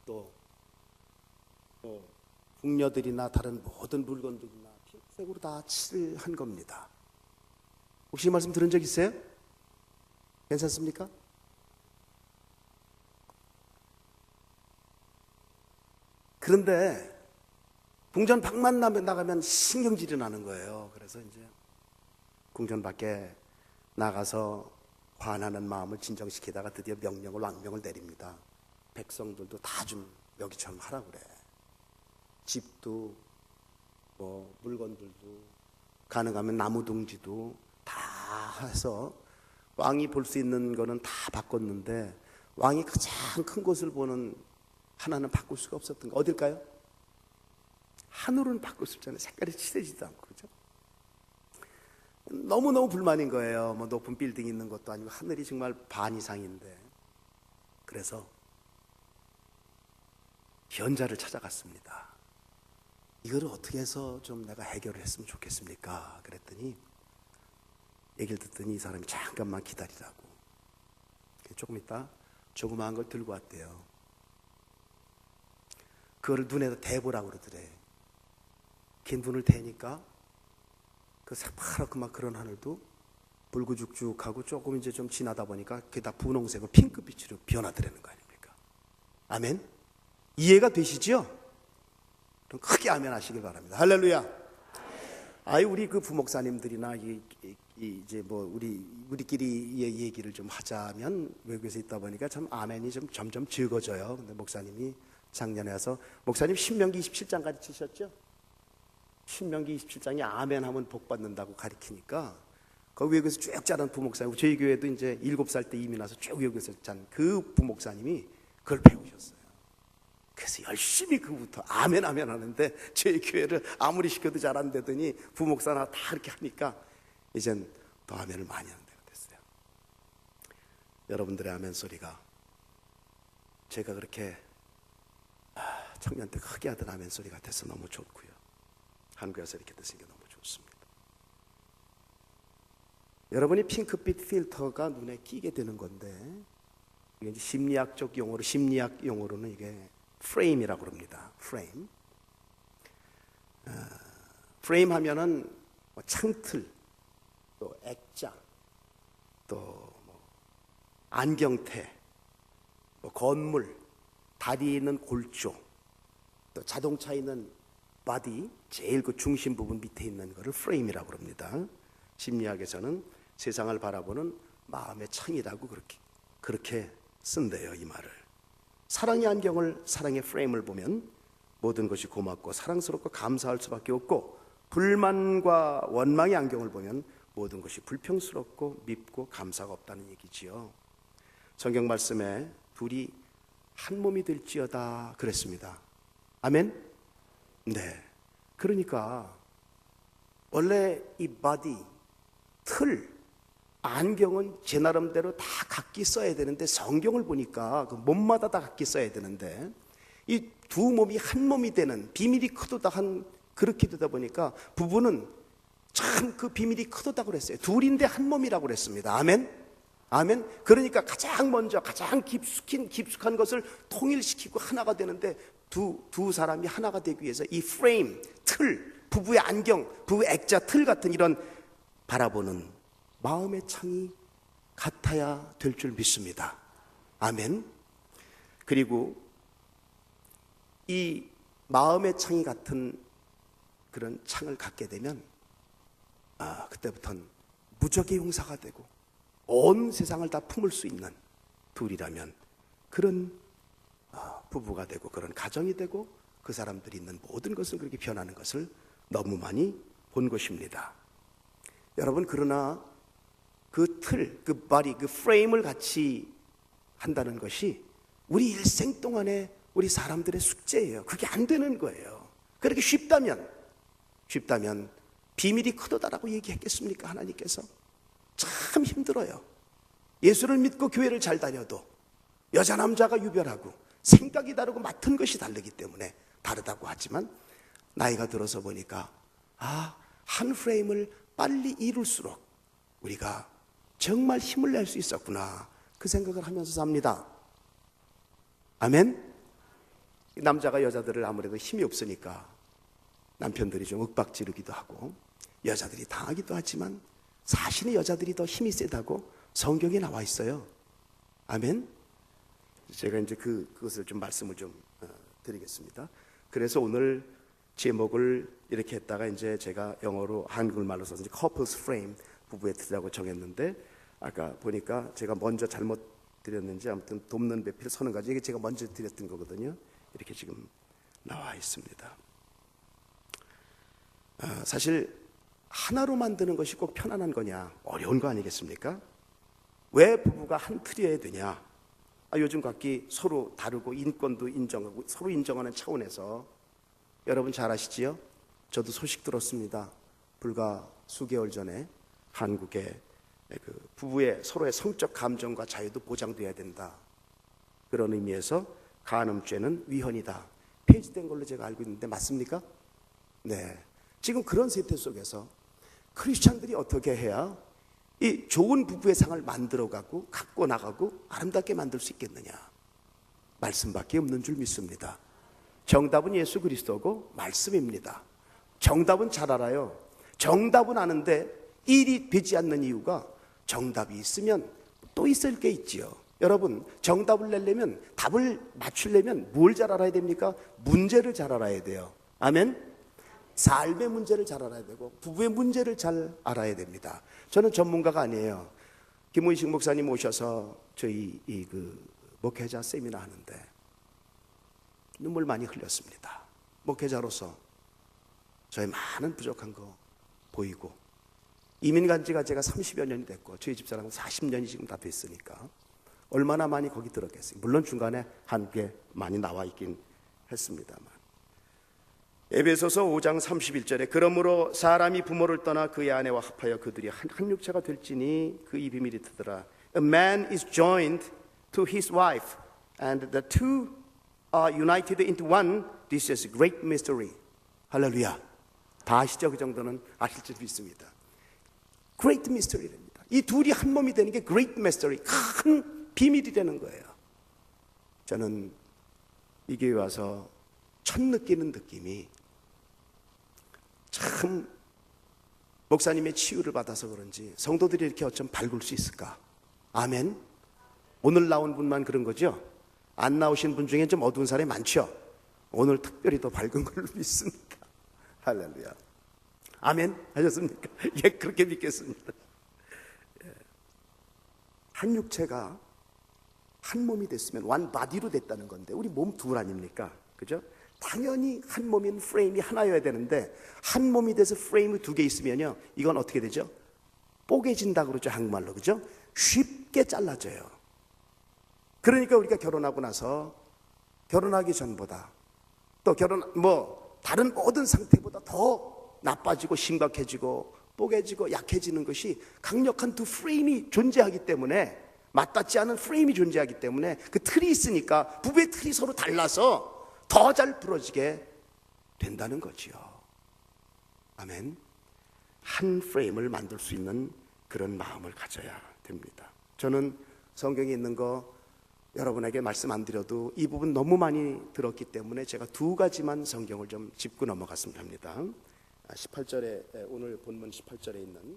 또 궁녀들이나 다른 모든 물건들이나 핑크색으로 다 칠을 한 겁니다. 혹시 이 말씀 들은 적 있어요? 괜찮습니까? 그런데 궁전 밖만 나가면 신경질이 나는 거예요. 그래서 이제 궁전 밖에 나가서 화나는 마음을 진정시키다가 드디어 왕명을 내립니다. 백성들도 다 좀 여기처럼 하라고 그래. 집도 뭐 물건들도 가능하면 나무 둥지도 다 해서 왕이 볼 수 있는 거는 다 바꿨는데, 왕이 가장 큰 곳을 보는 하나는 바꿀 수가 없었던 거 어딜까요? 하늘은 바꿀 수 없잖아요. 색깔이 칠해지도 않고, 그죠? 너무너무 불만인 거예요. 뭐 높은 빌딩이 있는 것도 아니고 하늘이 정말 반 이상인데. 그래서 현자를 찾아갔습니다. 이거를 어떻게 해서 좀 내가 해결을 했으면 좋겠습니까? 그랬더니 얘기를 듣더니 이 사람이 잠깐만 기다리라고. 조금 있다 조그마한 걸 들고 왔대요. 그거를 눈에다 대보라고 그러더래. 걔 눈을 대니까 그 새파랗고 막 그런 하늘도 불구죽죽하고 조금 이제 좀 지나다 보니까 그게 다 분홍색으로 핑크빛으로 변화되는 거 아닙니까? 아멘? 이해가 되시죠? 그럼 크게 아멘 하시길 바랍니다. 할렐루야. 우리 그 부목사님들이나 이제 뭐 우리끼리 얘기를 좀 하자면, 외국에서 있다 보니까 참 아멘이 좀 점점 적어져요. 근데 목사님이 작년에 와서, 목사님 신명기 27장 가르치셨죠? 신명기 27장이 아멘 하면 복 받는다고 가르치니까 거기 외국에서 쭉 자란 부목사님, 저희 교회도 이제 7살 때 이민 와서 쭉 외국에서 잔 그 부목사님이 그걸 배우셨어요. 그래서 열심히 그부터 아멘 아멘 하는데, 저희 교회를 아무리 시켜도 잘 안 되더니 부목사나 다 이렇게 하니까 이젠 더 아멘을 많이 하는 데가 됐어요. 여러분들의 아멘 소리가 제가 그렇게 청년 때 크게 하던 아멘 소리 같아서 너무 좋고요. 한국에서 이렇게 드신 게 너무 좋습니다. 여러분이 핑크빛 필터가 눈에 끼게 되는 건데, 이게 이제 심리학 용어로는 이게 프레임이라고 그럽니다. 프레임 하면은 뭐 창틀, 또 액자, 또 뭐 안경테, 뭐 건물, 다리에 있는 골조, 또 자동차에 있는 바디, 제일 그 중심 부분 밑에 있는 거를 프레임이라고 그럽니다. 심리학에서는 세상을 바라보는 마음의 창이라고 그렇게 쓴대요, 이 말을. 사랑의 안경을, 사랑의 프레임을 보면 모든 것이 고맙고 사랑스럽고 감사할 수밖에 없고, 불만과 원망의 안경을 보면 모든 것이 불평스럽고 밉고 감사가 없다는 얘기지요. 성경 말씀에 둘이 한 몸이 될지어다 그랬습니다. 아멘? 네. 그러니까 원래 이 바디, 틀, 안경은 제 나름대로 다 각기 써야 되는데 성경을 보니까 그 몸마다 다 각기 써야 되는데 이 두 몸이 한 몸이 되는 비밀이 크도다 한 그렇게 되다 보니까 부부는 참 그 비밀이 크도다 그랬어요. 둘인데 한 몸이라고 그랬습니다. 아멘. 아멘. 그러니까 가장 먼저 가장 깊숙한 것을 통일시키고 하나가 되는데 두 사람이 하나가 되기 위해서 이 프레임, 틀, 부부의 안경, 부부의 액자, 틀 같은 이런 바라보는 마음의 창이 같아야 될 줄 믿습니다. 아멘. 그리고 이 마음의 창이 같은 그런 창을 갖게 되면 그때부터는 무적의 용사가 되고 온 세상을 다 품을 수 있는 둘이라면 그런 부부가 되고 그런 가정이 되고 그 사람들이 있는 모든 것을 그렇게 변하는 것을 너무 많이 본 것입니다. 여러분, 그러나 그 틀, 그 바디, 그 프레임을 같이 한다는 것이 우리 일생 동안에 우리 사람들의 숙제예요. 그게 안 되는 거예요. 그렇게 쉽다면 비밀이 크도다라고 얘기했겠습니까? 하나님께서 참 힘들어요. 예수를 믿고 교회를 잘 다녀도 여자 남자가 유별하고 생각이 다르고 맡은 것이 다르기 때문에 다르다고 하지만 나이가 들어서 보니까 한 프레임을 빨리 이룰수록 우리가 정말 힘을 낼 수 있었구나 그 생각을 하면서 삽니다. 아멘. 남자가 여자들을 아무래도 힘이 없으니까 남편들이 좀 윽박지르기도 하고 여자들이 당하기도 하지만 사실은 여자들이 더 힘이 세다고 성경에 나와 있어요. 아멘. 제가 이제 그것을 좀 말씀을 좀 드리겠습니다. 그래서 오늘 제목을 이렇게 했다가 이제 제가 영어로 한국말로 써서 이제 couples frame, 부부의 틀이라고 정했는데 아까 보니까 제가 먼저 잘못 드렸는지 아무튼 돕는 배필 서는 가지 이게 제가 먼저 드렸던 거거든요. 이렇게 지금 나와 있습니다. 사실 하나로 만드는 것이 꼭 편안한 거냐 어려운 거 아니겠습니까? 왜 부부가 한 틀이어야 되냐? 요즘 각기 서로 다르고 인권도 인정하고 서로 인정하는 차원에서 여러분 잘 아시지요? 저도 소식 들었습니다. 불과 수개월 전에 한국에 그 부부의 서로의 성적 감정과 자유도 보장돼야 된다. 그런 의미에서 간음죄는 위헌이다. 폐지된 걸로 제가 알고 있는데 맞습니까? 네. 지금 그런 세태 속에서 크리스찬들이 어떻게 해야 이 좋은 부부의 상을 만들어가고 갖고 나가고 아름답게 만들 수 있겠느냐? 말씀밖에 없는 줄 믿습니다. 정답은 예수 그리스도고 말씀입니다. 정답은 잘 알아요. 정답은 아는데 일이 되지 않는 이유가 정답이 있으면 또 있을 게 있지요. 여러분, 정답을 내려면 답을 맞추려면 뭘 잘 알아야 됩니까? 문제를 잘 알아야 돼요. 아멘. 삶의 문제를 잘 알아야 되고 부부의 문제를 잘 알아야 됩니다. 저는 전문가가 아니에요. 김의식 목사님 오셔서 저희 목회자 세미나 하는데 눈물 많이 흘렸습니다. 목회자로서 저의 많은 부족한 거 보이고 이민 간 지가 제가 30여 년이 됐고 저희 집사람은 40년이 지금 다 됐으니까 얼마나 많이 거기 들었겠어요. 물론 중간에 함께 많이 나와 있긴 했습니다만. 에베소서 5장 31절에 그러므로 사람이 부모를 떠나 그의 아내와 합하여 그들이 한 육체가 될지니 그 이 비밀이 드더라. A man is joined to his wife and the two are united into one. This is a great mystery. 할렐루야. 다 아시죠? 그 정도는 아실 줄 믿습니다. Great mystery입니다. 이 둘이 한 몸이 되는 게 great mystery, 큰 비밀이 되는 거예요. 저는 이 교회 와서 첫 느끼는 느낌이 참 목사님의 치유를 받아서 그런지 성도들이 이렇게 어쩜 밝을 수 있을까? 아멘. 오늘 나온 분만 그런 거죠? 안 나오신 분 중에 좀 어두운 사람이 많죠? 오늘 특별히 더 밝은 걸로 믿습니다. 할렐루야. 아멘 하셨습니까? 예, 그렇게 믿겠습니다. 한 육체가 한 몸이 됐으면 one body로 됐다는 건데 우리 몸 둘 아닙니까? 그죠? 당연히 한 몸인 프레임이 하나여야 되는데 한 몸이 돼서 프레임이 두 개 있으면요 이건 어떻게 되죠? 뽀개진다고 그러죠, 한국말로. 그죠? 쉽게 잘라져요. 그러니까 우리가 결혼하고 나서 결혼하기 전보다 또 다른 모든 상태보다 더 나빠지고 심각해지고 뽀개지고 약해지는 것이 강력한 두 프레임이 존재하기 때문에, 맞닿지 않은 프레임이 존재하기 때문에 그 틀이 있으니까 부부의 틀이 서로 달라서 더 잘 부러지게 된다는 거지요. 아멘. 한 프레임을 만들 수 있는 그런 마음을 가져야 됩니다. 저는 성경에 있는 거 여러분에게 말씀 안 드려도 이 부분 너무 많이 들었기 때문에 제가 두 가지만 성경을 좀 짚고 넘어갔으면 합니다. 18절에, 오늘 본문 18절에 있는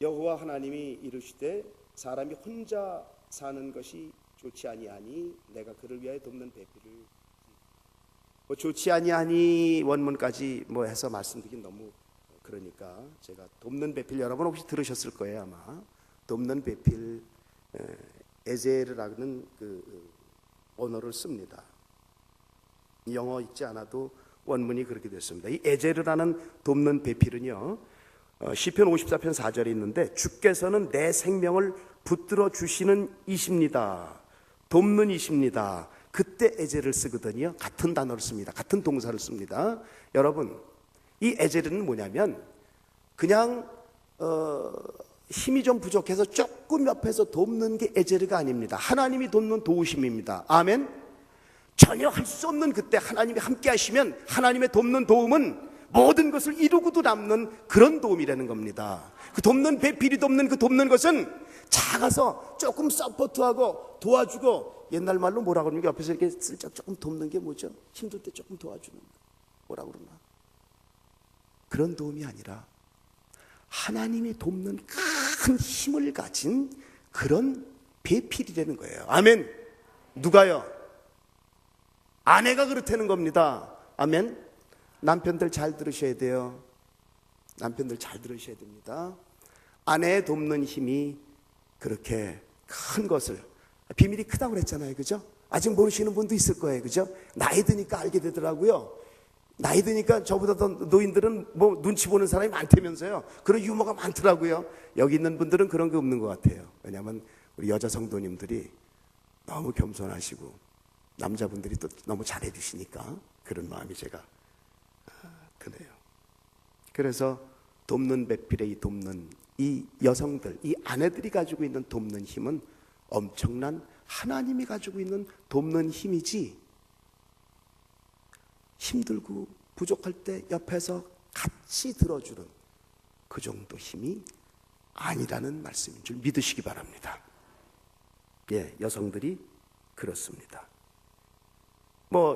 여호와 하나님이 이르시되 사람이 혼자 사는 것이 좋지 아니하니 내가 그를 위하여 돕는 배필을, 좋지 아니하니 원문까지 해서 말씀드리긴 너무 그러니까 제가 돕는 배필, 여러분 혹시 들으셨을 거예요 아마. 돕는 배필, 에제르라는 그 언어를 씁니다. 영어 읽지 않아도 원문이 그렇게 됐습니다. 이 에제르라는 돕는 배필은요, 시편 54편 4절에 있는데, 주께서는 내 생명을 붙들어 주시는 이십니다. 돕는 이십니다. 그때 에제를 쓰거든요. 같은 단어를 씁니다. 같은 동사를 씁니다. 여러분, 이 에제르는 뭐냐면 그냥 힘이 좀 부족해서 조금 옆에서 돕는 게 에제르가 아닙니다. 하나님이 돕는 도우심입니다. 아멘. 전혀 할 수 없는 그때 하나님이 함께 하시면 하나님의 돕는 도움은 모든 것을 이루고도 남는 그런 도움이라는 겁니다. 그 돕는 배필이 돕는 그 돕는 것은 작아서 조금 서포트하고 도와주고, 옛날 말로 뭐라고 그러는 게 옆에서 이렇게 슬쩍 조금 돕는 게 뭐죠? 힘들 때 조금 도와주는 거. 뭐라고 그러나? 그런 도움이 아니라 하나님이 돕는 큰 힘을 가진 그런 배필이 되는 거예요. 아멘. 누가요? 아내가 그렇다는 겁니다. 아멘. 남편들 잘 들으셔야 돼요. 남편들 잘 들으셔야 됩니다. 아내의 돕는 힘이 그렇게 큰 것을, 비밀이 크다고 그랬잖아요. 그죠? 아직 모르시는 분도 있을 거예요. 그죠? 나이 드니까 알게 되더라고요. 나이 드니까 저보다 더 노인들은 눈치 보는 사람이 많다면서요. 그런 유머가 많더라고요. 여기 있는 분들은 그런 게 없는 것 같아요. 왜냐하면 우리 여자 성도님들이 너무 겸손하시고 남자분들이 또 너무 잘해 주시니까 그런 마음이 제가 드네요. 그래서 돕는 배필의 이 돕는 이 여성들, 이 아내들이 가지고 있는 돕는 힘은 엄청난 하나님이 가지고 있는 돕는 힘이지, 힘들고 부족할 때 옆에서 같이 들어주는 그 정도 힘이 아니라는 말씀인 줄 믿으시기 바랍니다. 예, 여성들이 그렇습니다.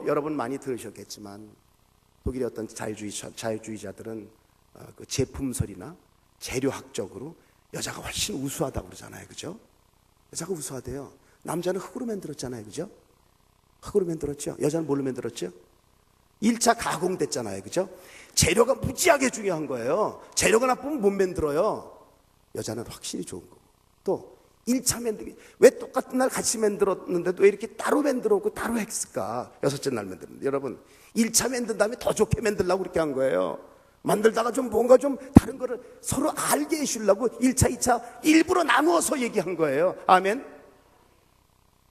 여러분 많이 들으셨겠지만 독일의 어떤 자유주의자들은 그 제품설이나 재료학적으로 여자가 훨씬 우수하다고 그러잖아요. 그죠? 여자가 우수하대요. 남자는 흙으로 만들었잖아요. 그죠? 흙으로 만들었죠. 여자는 뭘로 만들었죠? 1차 가공됐잖아요. 그죠? 재료가 무지하게 중요한 거예요. 재료가 나쁘면 못 만들어요. 여자는 확실히 좋은 거고. 또 1차 만들기, 왜 똑같은 날 같이 만들었는데도 왜 이렇게 따로 만들었고 따로 했을까? 6째 날 만드는데, 여러분 1차 만든 다음에 더 좋게 만들려고 그렇게 한 거예요. 만들다가 좀 뭔가 좀 다른 거를 서로 알게 해주려고 1차, 2차 일부러 나누어서 얘기한 거예요. 아멘.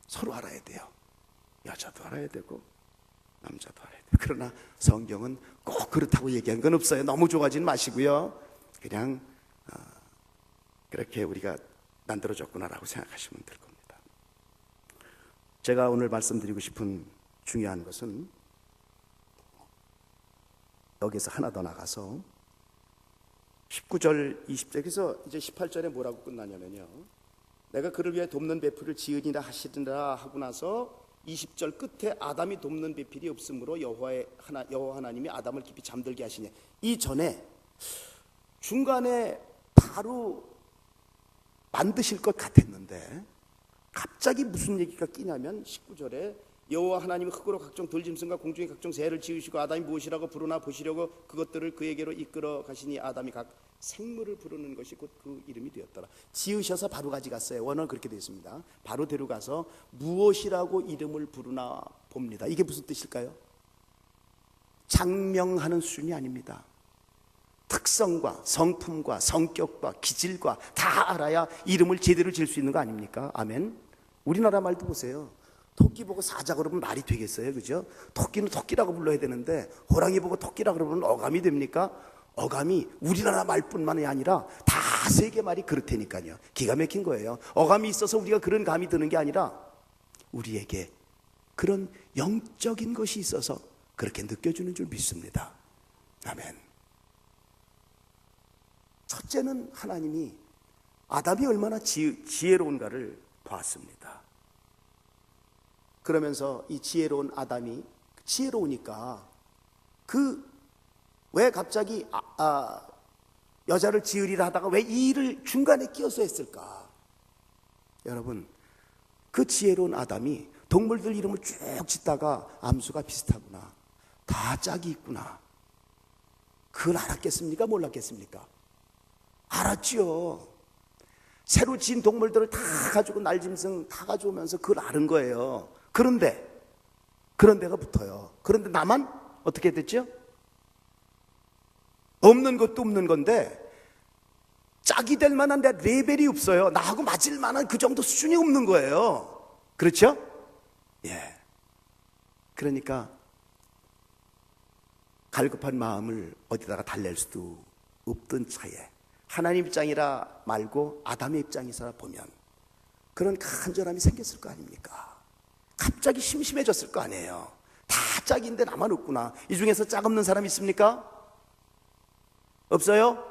서로 알아야 돼요. 여자도 알아야 되고 남자도 알아야 돼요. 그러나 성경은 꼭 그렇다고 얘기한 건 없어요. 너무 좋아하지는 마시고요. 그냥 그렇게 우리가 만들어졌구나라고 생각하시면 될 겁니다. 제가 오늘 말씀드리고 싶은 중요한 것은 여기서 하나 더 나가서 19절 20절, 그래서 이제 18절에 뭐라고 끝나냐면요, 내가 그를 위해 돕는 배필을 지으니라 하시리라 하고 나서 20절 끝에 아담이 돕는 배필이 없으므로 여호와 하나님이 아담을 깊이 잠들게 하시니, 이 전에 중간에 바로 만드실 것 같았는데 갑자기 무슨 얘기가 끼냐면 19절에 여호와 하나님이 흙으로 각종 들짐승과 공중의 각종 새를 지으시고 아담이 무엇이라고 부르나 보시려고 그것들을 그에게로 이끌어 가시니 아담이 각 생물을 부르는 것이 곧 그 이름이 되었더라. 지으셔서 바로 가져갔어요. 원어는 그렇게 되어 있습니다. 바로 데려가서 무엇이라고 이름을 부르나 봅니다. 이게 무슨 뜻일까요? 장명하는 수준이 아닙니다. 특성과 성품과 성격과 기질과 다 알아야 이름을 제대로 지을 수 있는 거 아닙니까? 아멘. 우리나라 말도 보세요. 토끼 보고 사자 그러면 말이 되겠어요, 그죠? 토끼는 토끼라고 불러야 되는데 호랑이 보고 토끼라 그러면 어감이 됩니까? 어감이 우리나라 말뿐만이 아니라 다 세계 말이 그렇다니까요. 기가 막힌 거예요. 어감이 있어서 우리가 그런 감이 드는 게 아니라 우리에게 그런 영적인 것이 있어서 그렇게 느껴지는 줄 믿습니다. 아멘. 첫째는 하나님이 아담이 얼마나 지혜로운가를 봤습니다. 그러면서 이 지혜로운 아담이 지혜로우니까 왜 갑자기 여자를 지으리라 하다가 왜 이 일을 중간에 끼어서 했을까? 여러분, 그 지혜로운 아담이 동물들 이름을 쭉 짓다가 암수가 비슷하구나, 다 짝이 있구나, 그걸 알았겠습니까? 몰랐겠습니까? 알았죠. 새로 지은 동물들을 다 가지고 날짐승 다 가져오면서 그걸 아는 거예요. 그런데가 붙어요. 그런데 나만 어떻게 됐죠? 없는 것도 없는 건데 짝이 될 만한 내 레벨이 없어요. 나하고 맞을 만한 그 정도 수준이 없는 거예요. 그렇죠? 예. 그러니까 갈급한 마음을 어디다가 달랠 수도 없던 차에 하나님 입장이라 말고 아담의 입장에서 보면 그런 간절함이 생겼을 거 아닙니까? 갑자기 심심해졌을 거 아니에요. 다 짝인데 나만 없구나. 이 중에서 짝 없는 사람 있습니까? 없어요?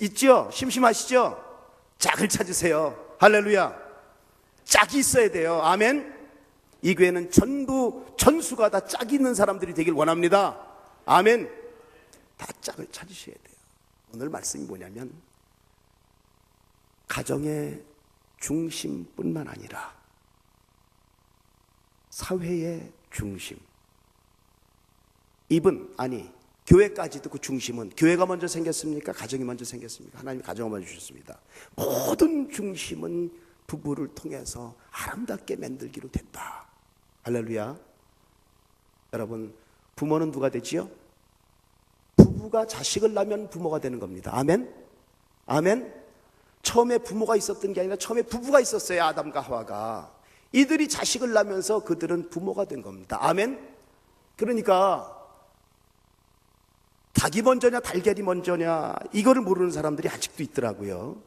있죠? 심심하시죠? 짝을 찾으세요. 할렐루야. 짝이 있어야 돼요. 아멘. 이 교회는 전부 전수가 다 짝이 있는 사람들이 되길 원합니다. 아멘. 다 짝을 찾으셔야 돼요. 오늘 말씀이 뭐냐면 가정의 중심뿐만 아니라 사회의 중심, 교회까지도 그 중심은 교회가 먼저 생겼습니까? 가정이 먼저 생겼습니까? 하나님이 가정을 먼저 주셨습니다. 모든 중심은 부부를 통해서 아름답게 만들기로 됐다. 할렐루야. 여러분, 부모는 누가 되지요? 부부가 자식을 낳으면 부모가 되는 겁니다. 아멘? 아멘? 처음에 부모가 있었던 게 아니라 처음에 부부가 있었어요. 아담과 하와가. 이들이 자식을 낳으면서 그들은 부모가 된 겁니다. 아멘? 그러니까 닭이 먼저냐 달걀이 먼저냐 이거를 모르는 사람들이 아직도 있더라고요.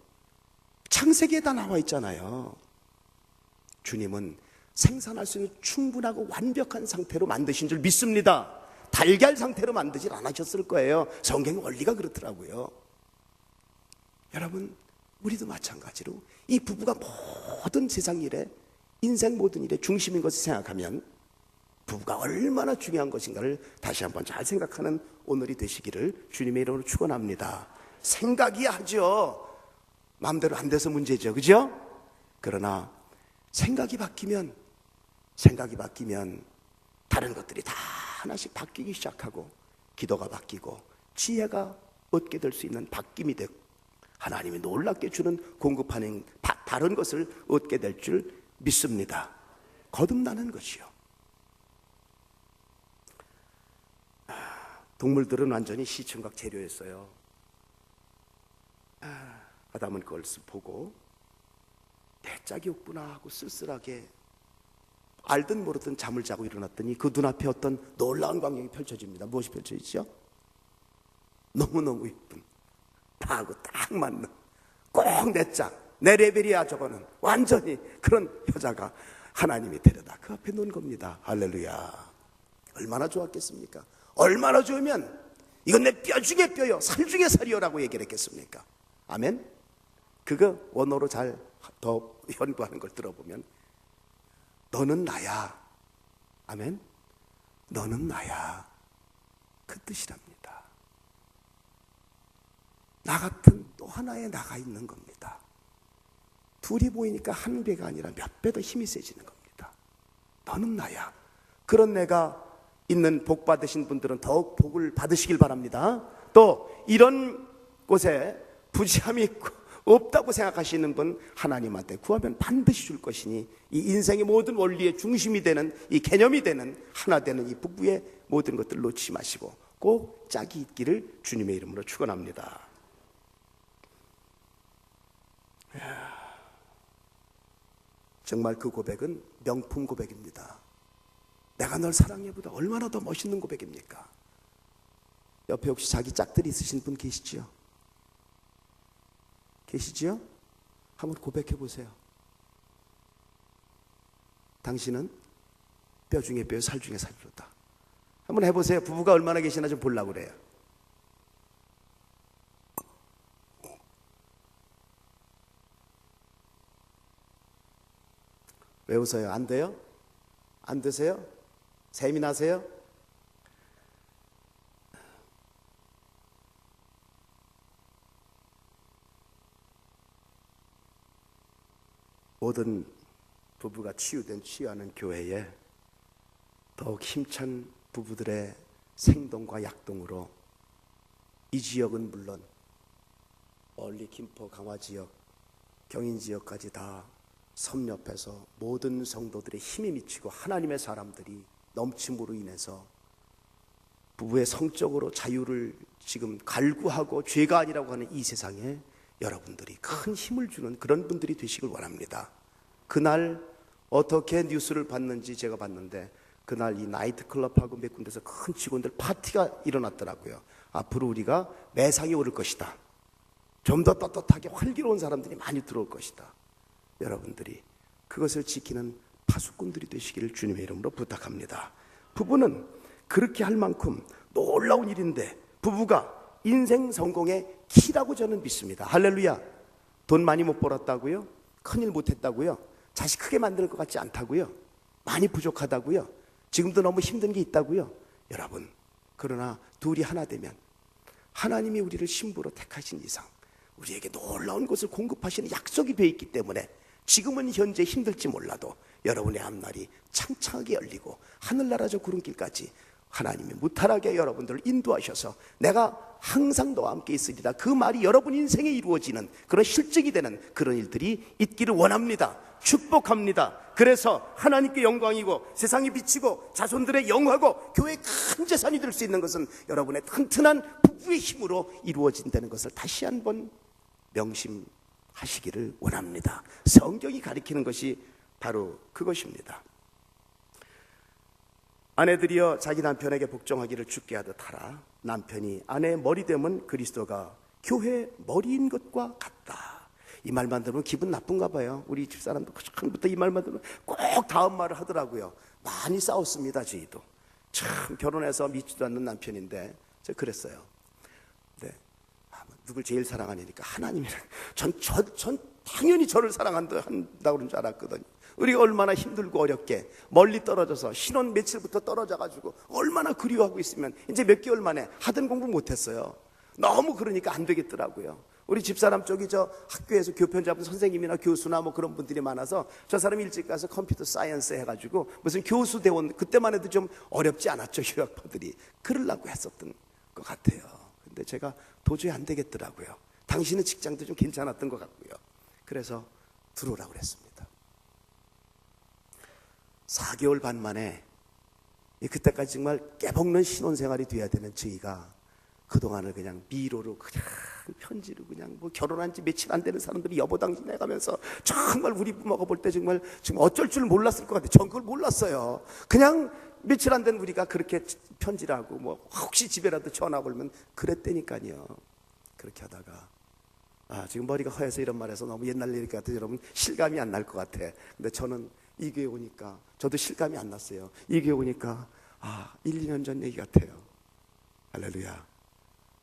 창세기에 다 나와 있잖아요. 주님은 생산할 수 있는 충분하고 완벽한 상태로 만드신 줄 믿습니다. 달걀 상태로 만들질 않으셨을 거예요. 성경의 원리가 그렇더라고요. 여러분, 우리도 마찬가지로 이 부부가 모든 세상 일에, 인생 모든 일의 중심인 것을 생각하면 부부가 얼마나 중요한 것인가를 다시 한번 잘 생각하는 오늘이 되시기를 주님의 이름으로 축원합니다. 생각이 하죠. 마음대로 안 돼서 문제죠. 그죠? 그러나 생각이 바뀌면 다른 것들이 다 하나씩 바뀌기 시작하고 기도가 바뀌고 지혜가 얻게 될 수 있는 바뀜이 되고 하나님이 놀랍게 주는 공급하는 다른 것을 얻게 될 줄 믿습니다. 거듭나는 것이요. 동물들은 완전히 시청각 재료였어요. 아담은 그걸 보고 내 짝이 없구나 하고 쓸쓸하게 알든 모르든 잠을 자고 일어났더니 그 눈앞에 어떤 놀라운 광경이 펼쳐집니다. 무엇이 펼쳐지죠? 너무너무 예쁜, 나하고 딱 맞는, 꼭 내 짝, 내 레벨이야 저거는, 완전히 그런 여자가 하나님이 데려다 그 앞에 놓은 겁니다. 할렐루야. 얼마나 좋았겠습니까? 얼마나 좋으면 이건 내 뼈 중에 뼈요, 살 중에 살이요라고 얘기를 했겠습니까? 아멘. 그거 원어로 잘 더 연구하는 걸 들어보면 너는 나야. 아멘. 너는 나야. 그 뜻이랍니다. 나 같은 또 하나의 나가 있는 겁니다. 둘이 보이니까 한 배가 아니라 몇 배 더 힘이 세지는 겁니다. 너는 나야. 그런 내가 있는 복 받으신 분들은 더욱 복을 받으시길 바랍니다. 또 이런 곳에 부지함이 있고 없다고 생각하시는 분 하나님한테 구하면 반드시 줄 것이니 이 인생의 모든 원리의 중심이 되는 이 개념이 되는 하나 되는 이 부부의 모든 것들을 놓치지 마시고 꼭 짝이 있기를 주님의 이름으로 축원합니다. 정말 그 고백은 명품 고백입니다. 내가 널 사랑해보다 얼마나 더 멋있는 고백입니까? 옆에 혹시 자기 짝들이 있으신 분 계시지요? 계시지요? 한번 고백해 보세요. 당신은 뼈 중에 뼈, 살 중에 살이로다. 한번 해보세요. 부부가 얼마나 계시나 좀 보려고 그래요. 왜 웃어요? 안 돼요? 안 되세요? 셈이 나세요? 모든 부부가 치유하는 교회에 더욱 힘찬 부부들의 생동과 약동으로 이 지역은 물론 멀리 김포 강화 지역, 경인 지역까지 다 섭렵해서 모든 성도들의 힘이 미치고 하나님의 사람들이 넘침으로 인해서 부부의 성적으로 자유를 지금 갈구하고 죄가 아니라고 하는 이 세상에 여러분들이 큰 힘을 주는 그런 분들이 되시길 원합니다. 그날 어떻게 뉴스를 봤는지 제가 봤는데 그날 이 나이트클럽하고 몇 군데서 큰 직원들 파티가 일어났더라고요. 앞으로 우리가 매상이 오를 것이다. 좀 더 떳떳하게 활기로운 사람들이 많이 들어올 것이다. 여러분들이 그것을 지키는 파수꾼들이 되시기를 주님의 이름으로 부탁합니다. 부부는 그렇게 할 만큼 놀라운 일인데 부부가 인생 성공의 키라고 저는 믿습니다. 할렐루야. 돈 많이 못 벌었다고요? 큰일 못했다고요? 자식 크게 만들 것 같지 않다고요? 많이 부족하다고요? 지금도 너무 힘든 게 있다고요? 여러분, 그러나 둘이 하나 되면 하나님이 우리를 신부로 택하신 이상 우리에게 놀라운 것을 공급하시는 약속이 되어 있기 때문에 지금은 현재 힘들지 몰라도 여러분의 앞날이 창창하게 열리고 하늘나라 저 구름길까지 하나님이 무탈하게 여러분들을 인도하셔서 내가 항상 너와 함께 있으리라 그 말이 여러분 인생에 이루어지는 그런 실적이 되는 그런 일들이 있기를 원합니다. 축복합니다. 그래서 하나님께 영광이고 세상이 비치고 자손들의 영화고 교회의 큰 재산이 될 수 있는 것은 여러분의 튼튼한 부부의 힘으로 이루어진다는 것을 다시 한번 명심하시기를 원합니다. 성경이 가리키는 것이 바로 그것입니다. 아내들이여 자기 남편에게 복종하기를 주께 하듯 하라. 남편이 아내의 머리 되면 그리스도가 교회의 머리인 것과 같다. 이 말만 들으면 기분 나쁜가 봐요. 우리 집사람도 처음부터 이 말만 들으면 꼭 다음 말을 하더라고요. 많이 싸웠습니다. 저희도 참 결혼해서 믿지도 않는 남편인데 제가 그랬어요. 네. 누굴 제일 사랑하니까 하나님이랑 전 당연히 저를 사랑한다고 그런 줄 알았거든요. 우리가 얼마나 힘들고 어렵게 멀리 떨어져서 신혼 며칠부터 떨어져가지고 얼마나 그리워하고 있으면 이제 몇 개월 만에 하던 공부 못했어요. 너무 그러니까 안 되겠더라고요. 우리 집사람 쪽이 저 학교에서 교편 잡은 선생님이나 교수나 뭐 그런 분들이 많아서 저 사람이 일찍 가서 컴퓨터 사이언스 해가지고 무슨 교수 대원 그때만 해도 좀 어렵지 않았죠. 유학파들이 그러려고 했었던 것 같아요. 근데 제가 도저히 안 되겠더라고요. 당신은 직장도 좀 괜찮았던 것 같고요. 그래서 들어오라고 그랬습니다. 4개월 반 만에 그때까지 정말 깨먹는 신혼생활이 돼야 되는 저희가 그동안을 그냥 미로로 그냥 편지로 그냥 뭐 결혼한 지 며칠 안 되는 사람들이 여보 당신 해가면서 정말 우리 부모가 볼 때 정말 지금 어쩔 줄 몰랐을 것 같아요. 전 그걸 몰랐어요. 그냥 며칠 안 된 우리가 그렇게 편지를 하고 뭐 혹시 집에라도 전화 걸면 그랬다니까요. 그렇게 하다가 지금 머리가 허해서 이런 말해서 너무 옛날 얘기 같아요. 여러분 실감이 안 날 것 같아. 근데 저는 이 교회 오니까 저도 실감이 안 났어요. 이 교회 오니까 1, 2년 전 얘기 같아요. 할렐루야.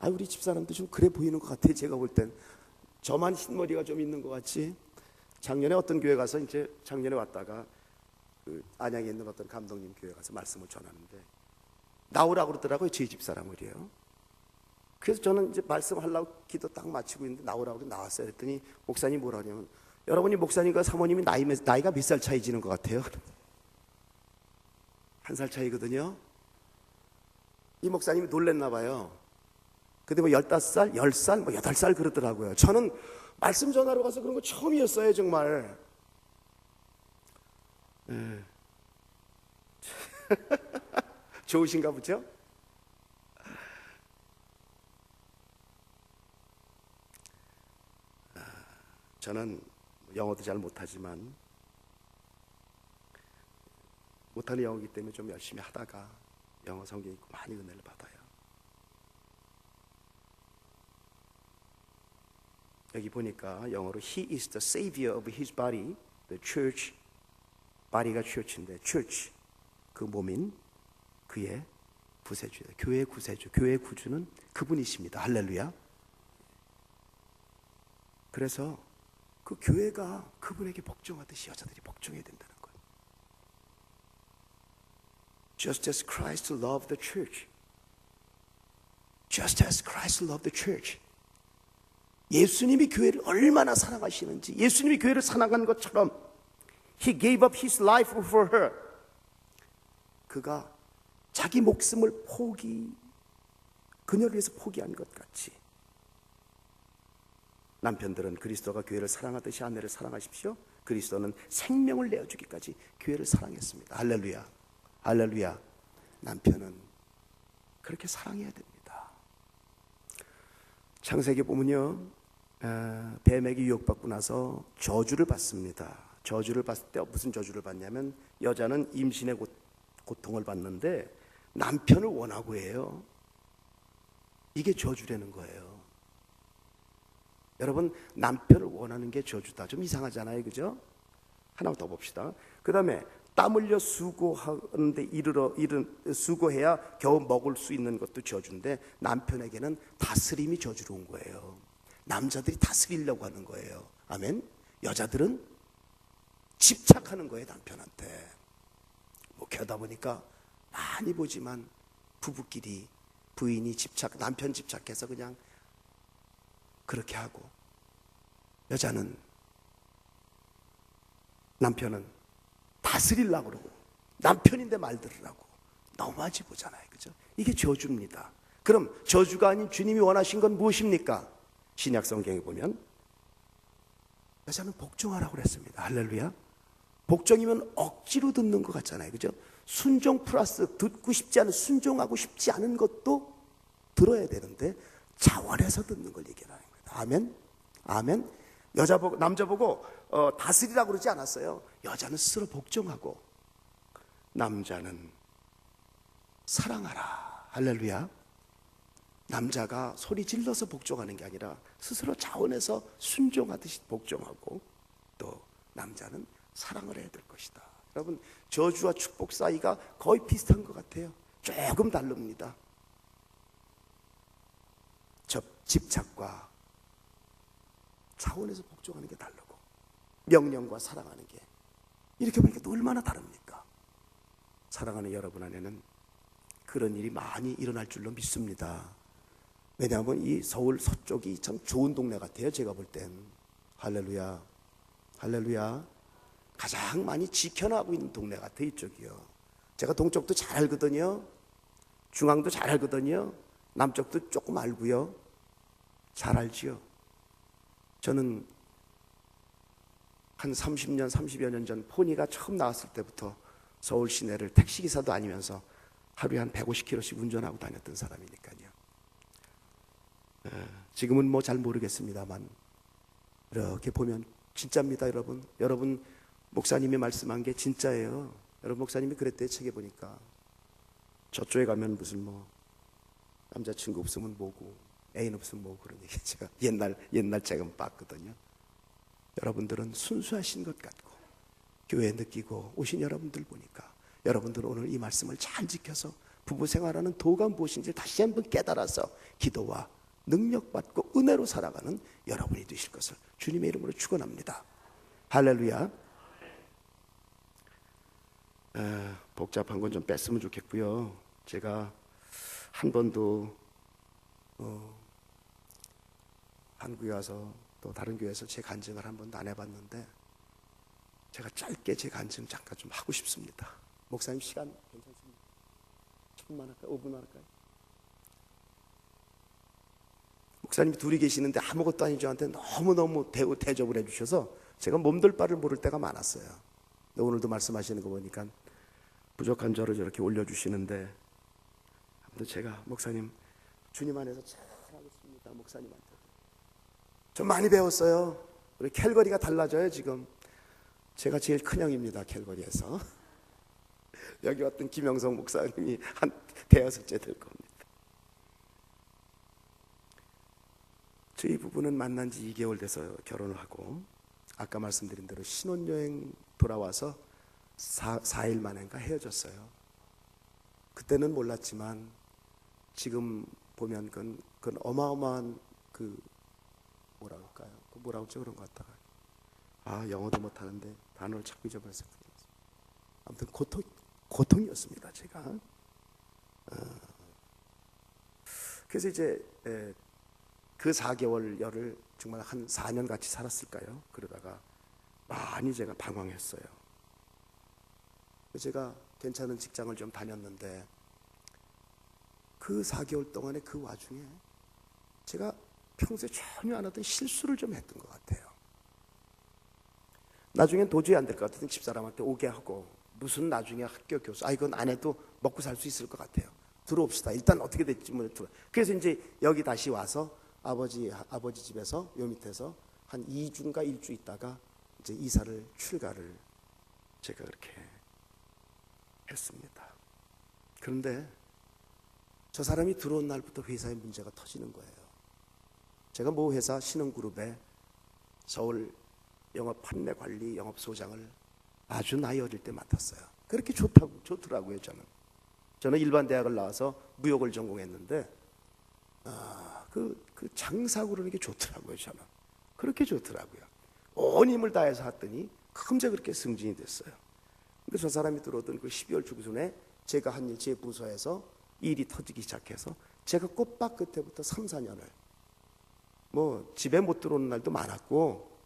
우리 집사람도 좀 그래 보이는 것 같아요. 제가 볼 땐 저만 흰머리가 좀 있는 것 같지. 작년에 어떤 교회 가서 이제 작년에 왔다가 그 안양에 있는 어떤 감독님 교회 가서 말씀을 전하는데 나오라고 그러더라고요. 저희 집사람을요. 그래서 저는 이제 말씀하려고 기도 딱 마치고 있는데 나오라고 나왔어요. 그랬더니 목사님 뭐라 하냐면 여러분이 목사님과 사모님이 나이가 몇 살 차이 지는 것 같아요? 1살 차이거든요. 이 목사님이 놀랬나 봐요. 근데 뭐 15살, 10살, 뭐 8살 그러더라고요. 저는 말씀 전하러 가서 그런 거 처음이었어요, 정말. 좋으신가 보죠? 저는 영어도 잘 못하지만 못하는 영어이기 때문에 좀 열심히 하다가 영어 성경 읽고 많이 은혜를 받아요. 여기 보니까 영어로 He is the savior of his body, the church. body가 church인데 church, 그 몸인 그의 구세주다. 교회의 구세주, 교회의 구주는 그분이십니다. 할렐루야. 그래서 그 교회가 그분에게 복종하듯이 여자들이 복종해야 된다는 거예요. Just as Christ loved the church. Just as Christ loved the church. 예수님이 교회를 얼마나 사랑하시는지, 예수님이 교회를 사랑한 것처럼 He gave up His life for her. 그가 자기 목숨을 그녀를 위해서 포기한 것 같이 남편들은 그리스도가 교회를 사랑하듯이 아내를 사랑하십시오. 그리스도는 생명을 내어주기까지 교회를 사랑했습니다. 할렐루야. 할렐루야. 남편은 그렇게 사랑해야 됩니다. 창세기 보면요, 뱀에게 유혹받고 나서 저주를 받습니다. 저주를 받을 때 무슨 저주를 받냐면 여자는 임신의 고통을 받는데 남편을 원하고 해요. 이게 저주라는 거예요. 여러분, 남편을 원하는 게 저주다. 좀 이상하잖아요, 그죠? 하나 더 봅시다. 그 다음에 땀 흘려 수고하는데 수고해야 겨우 먹을 수 있는 것도 저주인데 남편에게는 다스림이 저주로 온 거예요. 남자들이 다스리려고 하는 거예요. 아멘. 여자들은 집착하는 거예요, 남편한테. 목회하다 보니까 많이 보지만 부부끼리 부인이 남편 집착해서 그냥 그렇게 하고, 남편은 다스리려고 그러고, 남편인데 말 들으라고 너무하지 보잖아요, 그죠? 이게 저주입니다. 그럼 저주가 아닌 주님이 원하신 건 무엇입니까? 신약 성경에 보면 여자는 복종하라고 그랬습니다. 할렐루야. 복종이면 억지로 듣는 것 같잖아요, 그죠? 순종 플러스 듣고 싶지 않은, 순종하고 싶지 않은 것도 들어야 되는데 자원해서 듣는 걸 얘기하는 거예요. 아멘. 아멘. 남자 보고 다스리라고 그러지 않았어요. 여자는 스스로 복종하고 남자는 사랑하라. 할렐루야. 남자가 소리 질러서 복종하는 게 아니라 스스로 자원해서 순종하듯이 복종하고, 또 남자는 사랑을 해야 될 것이다. 여러분, 저주와 축복 사이가 거의 비슷한 것 같아요. 조금 다릅니다. 집착과 차원에서 복종하는 게 다르고, 명령과 사랑하는 게 이렇게 보니까 또 얼마나 다릅니까? 사랑하는 여러분 안에는 그런 일이 많이 일어날 줄로 믿습니다. 왜냐하면 이 서울 서쪽이 참 좋은 동네 같아요, 제가 볼 땐. 할렐루야. 할렐루야. 가장 많이 지켜나가고 있는 동네 같아요, 이쪽이요. 제가 동쪽도 잘 알거든요. 중앙도 잘 알거든요. 남쪽도 조금 알고요. 잘 알지요. 저는 한 30년, 30여 년 전 포니가 처음 나왔을 때부터 서울 시내를 택시기사도 아니면서 하루에 한 150km씩 운전하고 다녔던 사람이니까요. 지금은 뭐 잘 모르겠습니다만 이렇게 보면 진짜입니다, 여러분. 여러분 목사님이 말씀한 게 진짜예요. 여러분 목사님이 그랬대요, 책에 보니까. 저쪽에 가면 무슨 뭐 남자친구 없으면 뭐고 애인 없으면 뭐고 그런 얘기 제가 옛날 책은 봤거든요. 여러분들은 순수하신 것 같고 교회에 느끼고 오신 여러분들 보니까 여러분들은 오늘 이 말씀을 잘 지켜서 부부 생활하는 도가 무엇인지 다시 한번 깨달아서 기도와 능력받고 은혜로 살아가는 여러분이 되실 것을 주님의 이름으로 축원합니다. 할렐루야. 복잡한 건 좀 뺐으면 좋겠고요. 제가 한 번도 한국에 와서 또 다른 교회에서 제 간증을 한 번도 안 해봤는데 제가 짧게 제 간증 잠깐 좀 하고 싶습니다. 목사님 시간 괜찮습니까? 10분만 할까요? 5분만 할까요? 목사님이 둘이 계시는데 아무것도 아닌 저한테 너무너무 대접을 해주셔서 제가 몸둘 바를 모를 때가 많았어요. 근데 오늘도 말씀하시는 거 보니까 부족한 저를 저렇게 올려주시는데, 아무튼 제가 목사님 주님 안에서 잘하겠습니다. 목사님한테 좀 많이 배웠어요. 우리 캘거리가 달라져요. 지금 제가 제일 큰 형입니다, 캘거리에서. 여기 왔던 김영성 목사님이 한 대여섯째 될 겁니다. 저희 부부는 만난 지 2개월 돼서 결혼을 하고 아까 말씀드린 대로 신혼여행 돌아와서 4일 만인가 헤어졌어요. 그때는 몰랐지만 지금 보면 그건 어마어마한 뭐라고 할까요? 뭐라고 했죠? 그런 것 같다가 영어도 못하는데 단어를 자꾸 잊어버렸어요. 아무튼 고통이었습니다. 제가 그래서 이제 그 4개월여를 정말 한 4년 같이 살았을까요? 그러다가 많이 제가 방황했어요. 제가 괜찮은 직장을 좀 다녔는데 그 4개월 동안에 그 와중에 제가 평소에 전혀 안 하던 실수를 좀 했던 것 같아요. 나중엔 도저히 안 될 것 같으면 집사람한테 오게 하고 무슨 나중에 학교 교수 이건 안 해도 먹고 살 수 있을 것 같아요. 들어옵시다. 일단 어떻게 됐지 뭐 들어. 그래서 이제 여기 다시 와서 아버지 집에서 요 밑에서 한 2주인가 1주 있다가 이제 출가를 제가 그렇게 했습니다. 그런데 저 사람이 들어온 날부터 회사에 문제가 터지는 거예요. 제가 모 회사 신흥그룹에 서울 영업 판매 관리 영업소장을 아주 나이 어릴 때 맡았어요. 그렇게 좋더라고요. 저는 일반 대학을 나와서 무역을 전공했는데 그 장사고 그러는 게 좋더라고요. 저는 그렇게 좋더라고요. 온 힘을 다해서 했더니 금세 그렇게 승진이 됐어요. 근데 저 사람이 들어오던 그 12월 중순에 제가 한 일 제 부서에서 일이 터지기 시작해서 제가 꽃밭 그때부터 3, 4년을 뭐 집에 못 들어오는 날도 많았고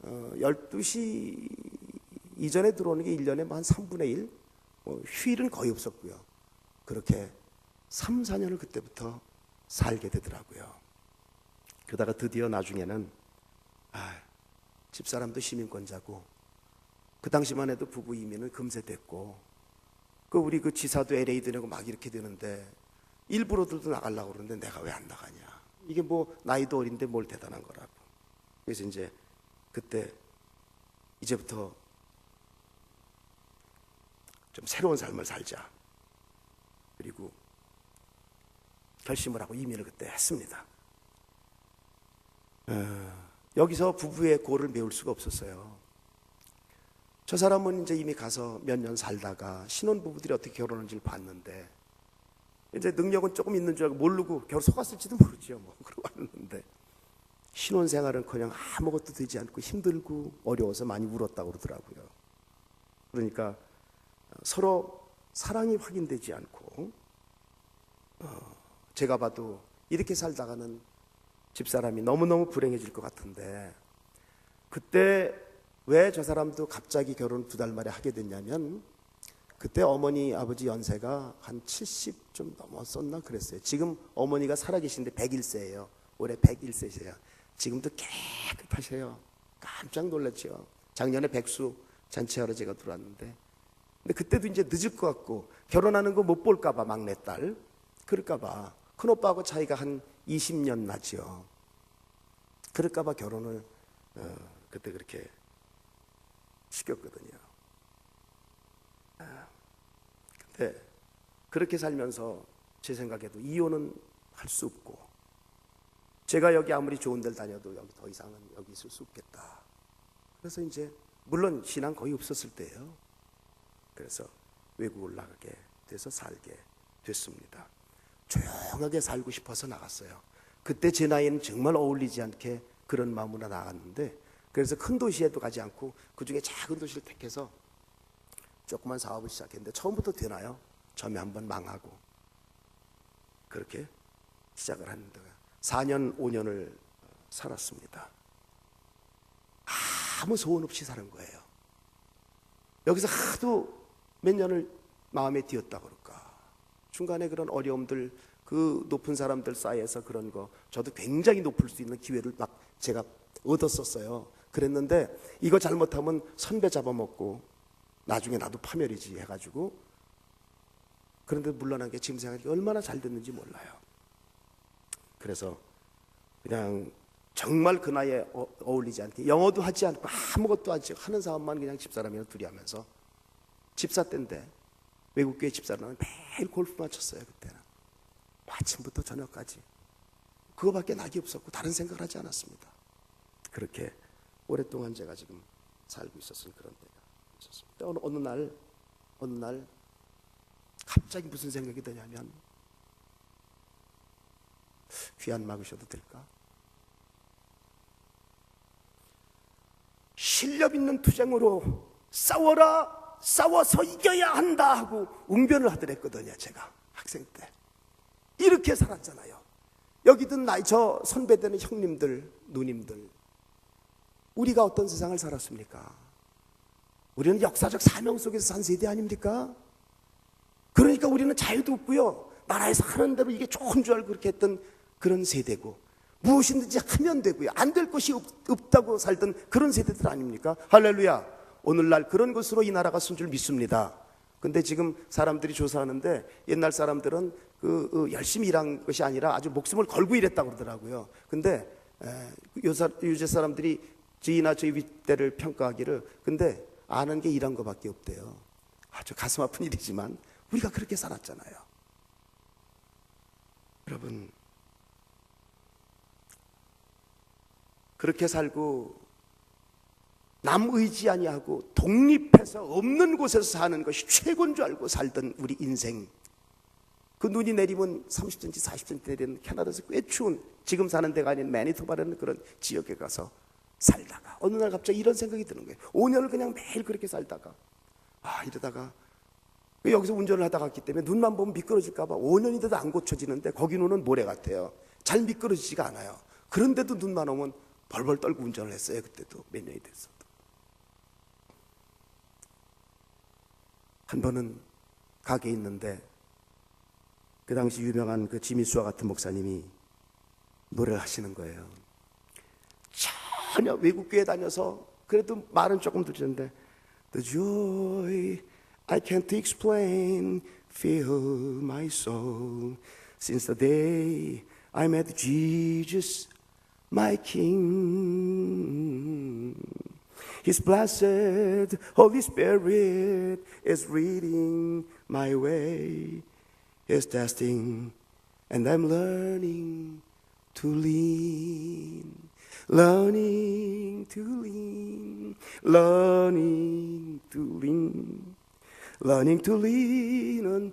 12시 이전에 들어오는 게 1년에 한 3분의 1 휴일은 거의 없었고요. 그렇게 3, 4년을 그때부터 살게 되더라고요. 그러다가 드디어 나중에는 집사람도 시민권자고 그 당시만 해도 부부 이민은 금세 됐고 우리 지사도 LA 되내고 막 이렇게 되는데 일부러들도 나가려고 그러는데 내가 왜 안 나가냐. 이게 뭐 나이도 어린데 뭘 대단한 거라고. 그래서 이제 그때 이제부터 좀 새로운 삶을 살자. 그리고 결심을 하고 이민을 그때 했습니다. 여기서 부부의 고를 메울 수가 없었어요. 저 사람은 이제 이미 가서 몇 년 살다가 신혼부부들이 어떻게 결혼하는지를 봤는데 이제 능력은 조금 있는 줄 알고 모르고 속았을지도 모르죠. 그러고 왔는데 신혼생활은커녕 아무것도 되지 않고 힘들고 어려워서 많이 울었다고 그러더라고요. 그러니까 서로 사랑이 확인되지 않고 제가 봐도 이렇게 살다가는 집사람이 너무너무 불행해질 것 같은데 그때 왜 저 사람도 갑자기 결혼 2달 만에 하게 됐냐면 그때 어머니 아버지 연세가 한 70 좀 넘었었나 그랬어요. 지금 어머니가 살아계신데 101세예요. 올해 101세세요. 지금도 깨끗하셔요. 깜짝 놀랐죠. 작년에 백수 잔치하러 제가 들어왔는데 근데 그때도 이제 늦을 것 같고 결혼하는 거 못 볼까 봐 막내딸 그럴까 봐 큰오빠하고 차이가 한 20년 나죠. 그럴까 봐 결혼을 그때 그렇게 시켰거든요. 근데 그렇게 살면서 제 생각에도 이혼은 할 수 없고 제가 여기 아무리 좋은 데를 다녀도 여기 더 이상은 여기 있을 수 없겠다. 그래서 이제 물론 신앙 거의 없었을 때예요. 그래서 외국을 나가게 돼서 살게 됐습니다. 조용하게 살고 싶어서 나갔어요. 그때 제 나이에는 정말 어울리지 않게 그런 마음으로 나갔는데 그래서 큰 도시에도 가지 않고 그중에 작은 도시를 택해서 조그만 사업을 시작했는데 처음부터 되나요? 처음에 한번 망하고 그렇게 시작을 했는데 4년 5년을 살았습니다. 아무 소원 없이 사는 거예요. 여기서 하도 몇 년을 마음에 뒤었다 그럴까. 중간에 그런 어려움들 그 높은 사람들 사이에서 그런 거 저도 굉장히 높을 수 있는 기회를 막 제가 얻었었어요. 그랬는데 이거 잘못하면 선배 잡아먹고 나중에 나도 파멸이지 해가지고 그런데 물러난 게 지금 생각하니까 얼마나 잘 됐는지 몰라요. 그래서 그냥 정말 그 나이에 어울리지 않게 영어도 하지 않고 아무것도 하지 하는 사람만 그냥 집사람이랑 둘이 하면서 집사 때인데 외국교회 집사람은 매일 골프만 쳤어요. 그때는 아침부터 저녁까지 그거밖에 낙이 없었고 다른 생각을 하지 않았습니다. 그렇게 오랫동안 제가 지금 살고 있었던 그런 때가 있었습니다. 어느 날 갑자기 무슨 생각이 드냐면, 귀 안 막으셔도 될까? 실력 있는 투쟁으로 싸워라, 싸워서 이겨야 한다 하고 웅변을 하더랬거든요. 제가 학생 때 이렇게 살았잖아요. 여기든 저 선배되는 형님들, 누님들, 우리가 어떤 세상을 살았습니까? 우리는 역사적 사명 속에서 산 세대 아닙니까? 그러니까 우리는 자유도 없고요, 나라에서 하는 대로 이게 좋은 줄 알고 그렇게 했던 그런 세대고, 무엇이든지 하면 되고요, 안 될 것이 없다고 살던 그런 세대들 아닙니까? 할렐루야. 오늘날 그런 것으로 이 나라가 쓴 줄 믿습니다. 근데 지금 사람들이 조사하는데 옛날 사람들은 열심히 일한 것이 아니라 아주 목숨을 걸고 일했다고 그러더라고요. 근데 요새 사람들이 저희나 저희 윗대를 평가하기를, 근데 아는 게 일한 것밖에 없대요. 아주 가슴 아픈 일이지만 우리가 그렇게 살았잖아요. 여러분, 그렇게 살고 남 의지 아니하고 독립해서 없는 곳에서 사는 것이 최고인 줄 알고 살던 우리 인생, 그 눈이 내리면 30cm, 40cm 내리는 캐나다에서 꽤 추운, 지금 사는 데가 아닌 매니토바라는 그런 지역에 가서 살다가 어느 날 갑자기 이런 생각이 드는 거예요. 5년을 그냥 매일 그렇게 살다가 이러다가 여기서 운전을 하다가 갔기 때문에 눈만 보면 미끄러질까 봐 5년이 돼도 안 고쳐지는데, 거기 눈은 모래 같아요. 잘 미끄러지지가 않아요. 그런데도 눈만 오면 벌벌 떨고 운전을 했어요. 그때도 몇 년이 됐어도. 한 번은 가게에 있는데 그 당시 유명한 그 지미수와 같은 목사님이 노래를 하시는 거예요. 전혀 외국교회 다녀서 그래도 말은 조금 들리는데, The joy I can't explain fill my soul since the day I met Jesus my King. His blessed Holy Spirit is leading my way, is testing, and I'm learning to lean, learning to lean, learning to lean, learning to lean on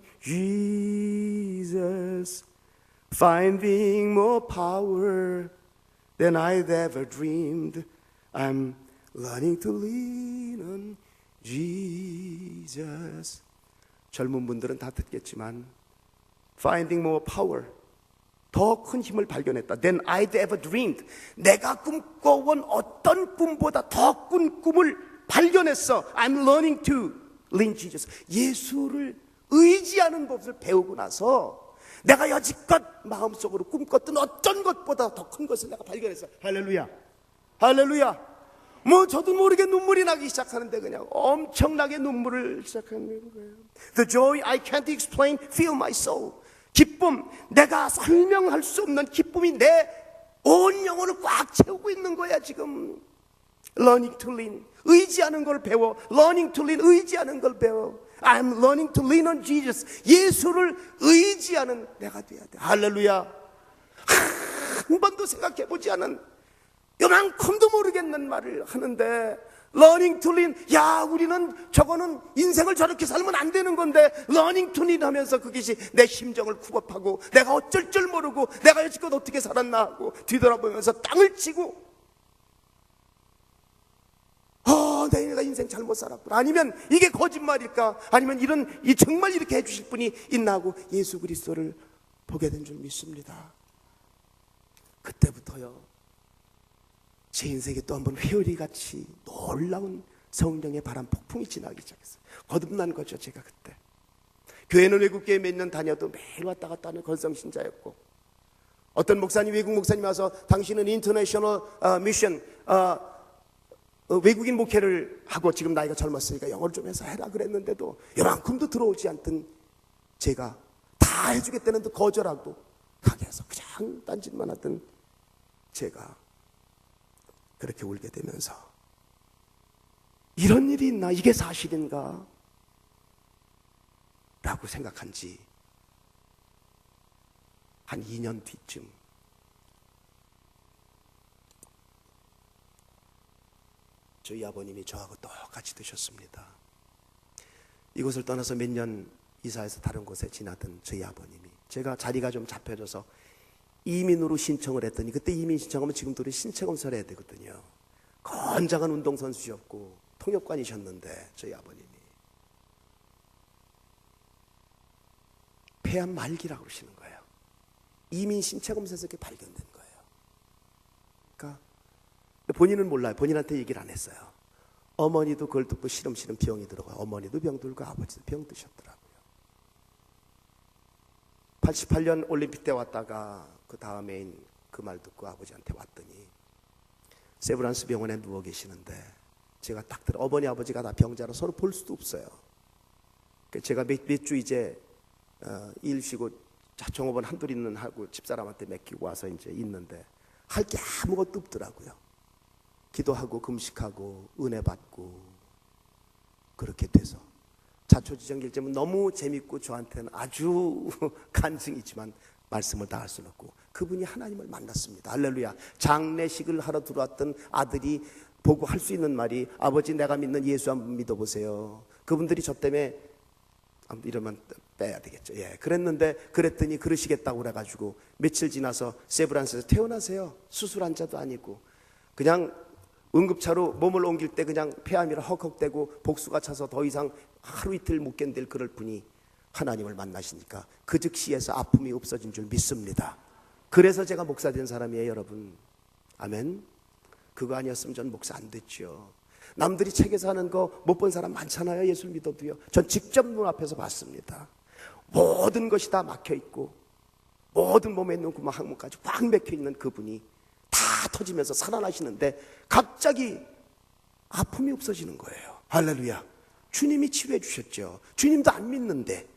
Jesus, finding more power than I've ever dreamed. I'm learning to lean on Jesus. 젊은 분들은 다 듣겠지만 finding more power, 더 큰 힘을 발견했다. Than I'd ever dreamed. 내가 꿈꿔온 어떤 꿈보다 더 큰 꿈을 발견했어. I'm learning to lean Jesus. 예수를 의지하는 법을 배우고 나서 내가 여지껏 마음속으로 꿈꿨던 어떤 것보다 더 큰 것을 내가 발견했어. 할렐루야. 할렐루야. 뭐 저도 모르게 눈물이 나기 시작하는데 그냥 엄청나게 눈물을 시작하는 거예요. The joy I can't explain fill my soul. 기쁨, 내가 설명할 수 없는 기쁨이 내 온 영혼을 꽉 채우고 있는 거야 지금. Learning to lean, 의지하는 걸 배워. Learning to lean, 의지하는 걸 배워. I'm learning to lean on Jesus. 예수를 의지하는 내가 돼야 돼. 할렐루야. 한 번도 생각해보지 않은, 요만큼도 모르겠는 말을 하는데 learning to lean, 야 우리는 저거는 인생을 저렇게 살면 안 되는 건데 learning to lean 하면서 그것이 내 심정을 굽업하고 내가 어쩔 줄 모르고 내가 여지껏 어떻게 살았나 하고 뒤돌아보면서 땅을 치고 내가 인생 잘못 살았구나, 아니면 이게 거짓말일까, 아니면 이 정말 이렇게 해주실 분이 있나 하고 예수 그리스도를 보게 된 줄 믿습니다. 그때부터요 제 인생에 또 한 번 회오리같이 놀라운 성령의 바람 폭풍이 지나기 시작했어요. 거듭난 거죠. 제가 그때 교회는 외국교회 몇 년 다녀도 매일 왔다 갔다 하는 건성신자였고, 어떤 목사님, 외국 목사님 와서 당신은 인터내셔널 미션 외국인 목회를 하고 지금 나이가 젊었으니까 영어를 좀 해서 해라 그랬는데도 요만큼도 들어오지 않던 제가 다 해주겠다는데 거절하고 가게에서 그냥 딴짓만 하던 제가 그렇게 울게 되면서 이런 일이 있나, 이게 사실인가, 라고 생각한 지 한 2년 뒤쯤 저희 아버님이 저하고 똑같이 드셨습니다. 이곳을 떠나서 몇 년 이사해서 다른 곳에 지나던 저희 아버님이, 제가 자리가 좀 잡혀져서 이민으로 신청을 했더니, 그때 이민 신청하면 지금도 신체검사를 해야 되거든요. 건장한 운동선수셨고 통역관이셨는데 저희 아버님이 폐암 말기라고 그러시는 거예요. 이민 신체검사에서 그게 발견된 거예요. 그러니까 본인은 몰라요. 본인한테 얘기를 안 했어요. 어머니도 그걸 듣고 시름시름 병이 들어가요. 어머니도 병 들고 아버지도 병 드셨더라고요. 88년 올림픽 때 왔다가 그 다음에인 그 말 듣고 아버지한테 왔더니 세브란스 병원에 누워 계시는데, 제가 딱 들어, 어머니 아버지가 다 병자로 서로 볼 수도 없어요. 제가 몇 주 이제 일 쉬고 종업원 한둘 있는 하고 집사람한테 맡기고 와서 이제 있는데 할 게 아무것도 없더라고요. 기도하고 금식하고 은혜 받고 그렇게 돼서 자초지정일제면 너무 재밌고 저한테는 아주 간증이지만 말씀을 다 할 수는 없고, 그분이 하나님을 만났습니다. 할렐루야. 장례식을 하러 들어왔던 아들이 보고 할 수 있는 말이, 아버지 내가 믿는 예수 한번 믿어보세요. 그분들이 저 때문에 이러면 빼야 되겠죠. 예, 그랬더니 그러시겠다고 그래가지고 며칠 지나서 세브란스에서 퇴원하세요. 수술 환자도 아니고 그냥 응급차로 몸을 옮길 때 그냥 폐암이라 헉헉대고 복수가 차서 더 이상 하루 이틀 못 견딜 그럴 분이 하나님을 만나시니까 그 즉시에서 아픔이 없어진 줄 믿습니다. 그래서 제가 목사 된 사람이에요, 여러분. 아멘. 그거 아니었으면 전 목사 안 됐죠. 남들이 책에서 하는 거 못 본 사람 많잖아요. 예수 믿어도요. 전 직접 눈앞에서 봤습니다. 모든 것이 다 막혀있고 모든 몸에 있는 구멍 항문까지 꽉 막혀있는 그분이 다 터지면서 살아나시는데 갑자기 아픔이 없어지는 거예요. 할렐루야. 주님이 치료해 주셨죠. 주님도 안 믿는데,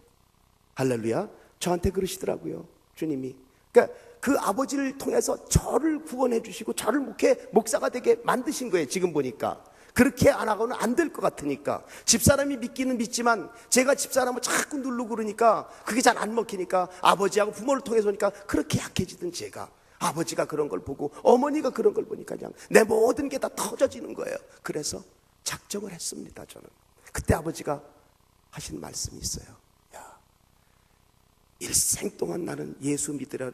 할렐루야, 저한테 그러시더라고요. 주님이. 그러니까 그 아버지를 통해서 저를 구원해 주시고 저를 목사가 되게 만드신 거예요. 지금 보니까 그렇게 안 하고는 안 될 것 같으니까. 집사람이 믿기는 믿지만 제가 집사람을 자꾸 누르고 그러니까 그게 잘 안 먹히니까 아버지하고 부모를 통해서 오니까 그렇게 약해지던 제가, 아버지가 그런 걸 보고 어머니가 그런 걸 보니까 그냥 내 모든 게 다 터져지는 거예요. 그래서 작정을 했습니다. 저는 그때 아버지가 하신 말씀이 있어요. 야, 일생 동안 나는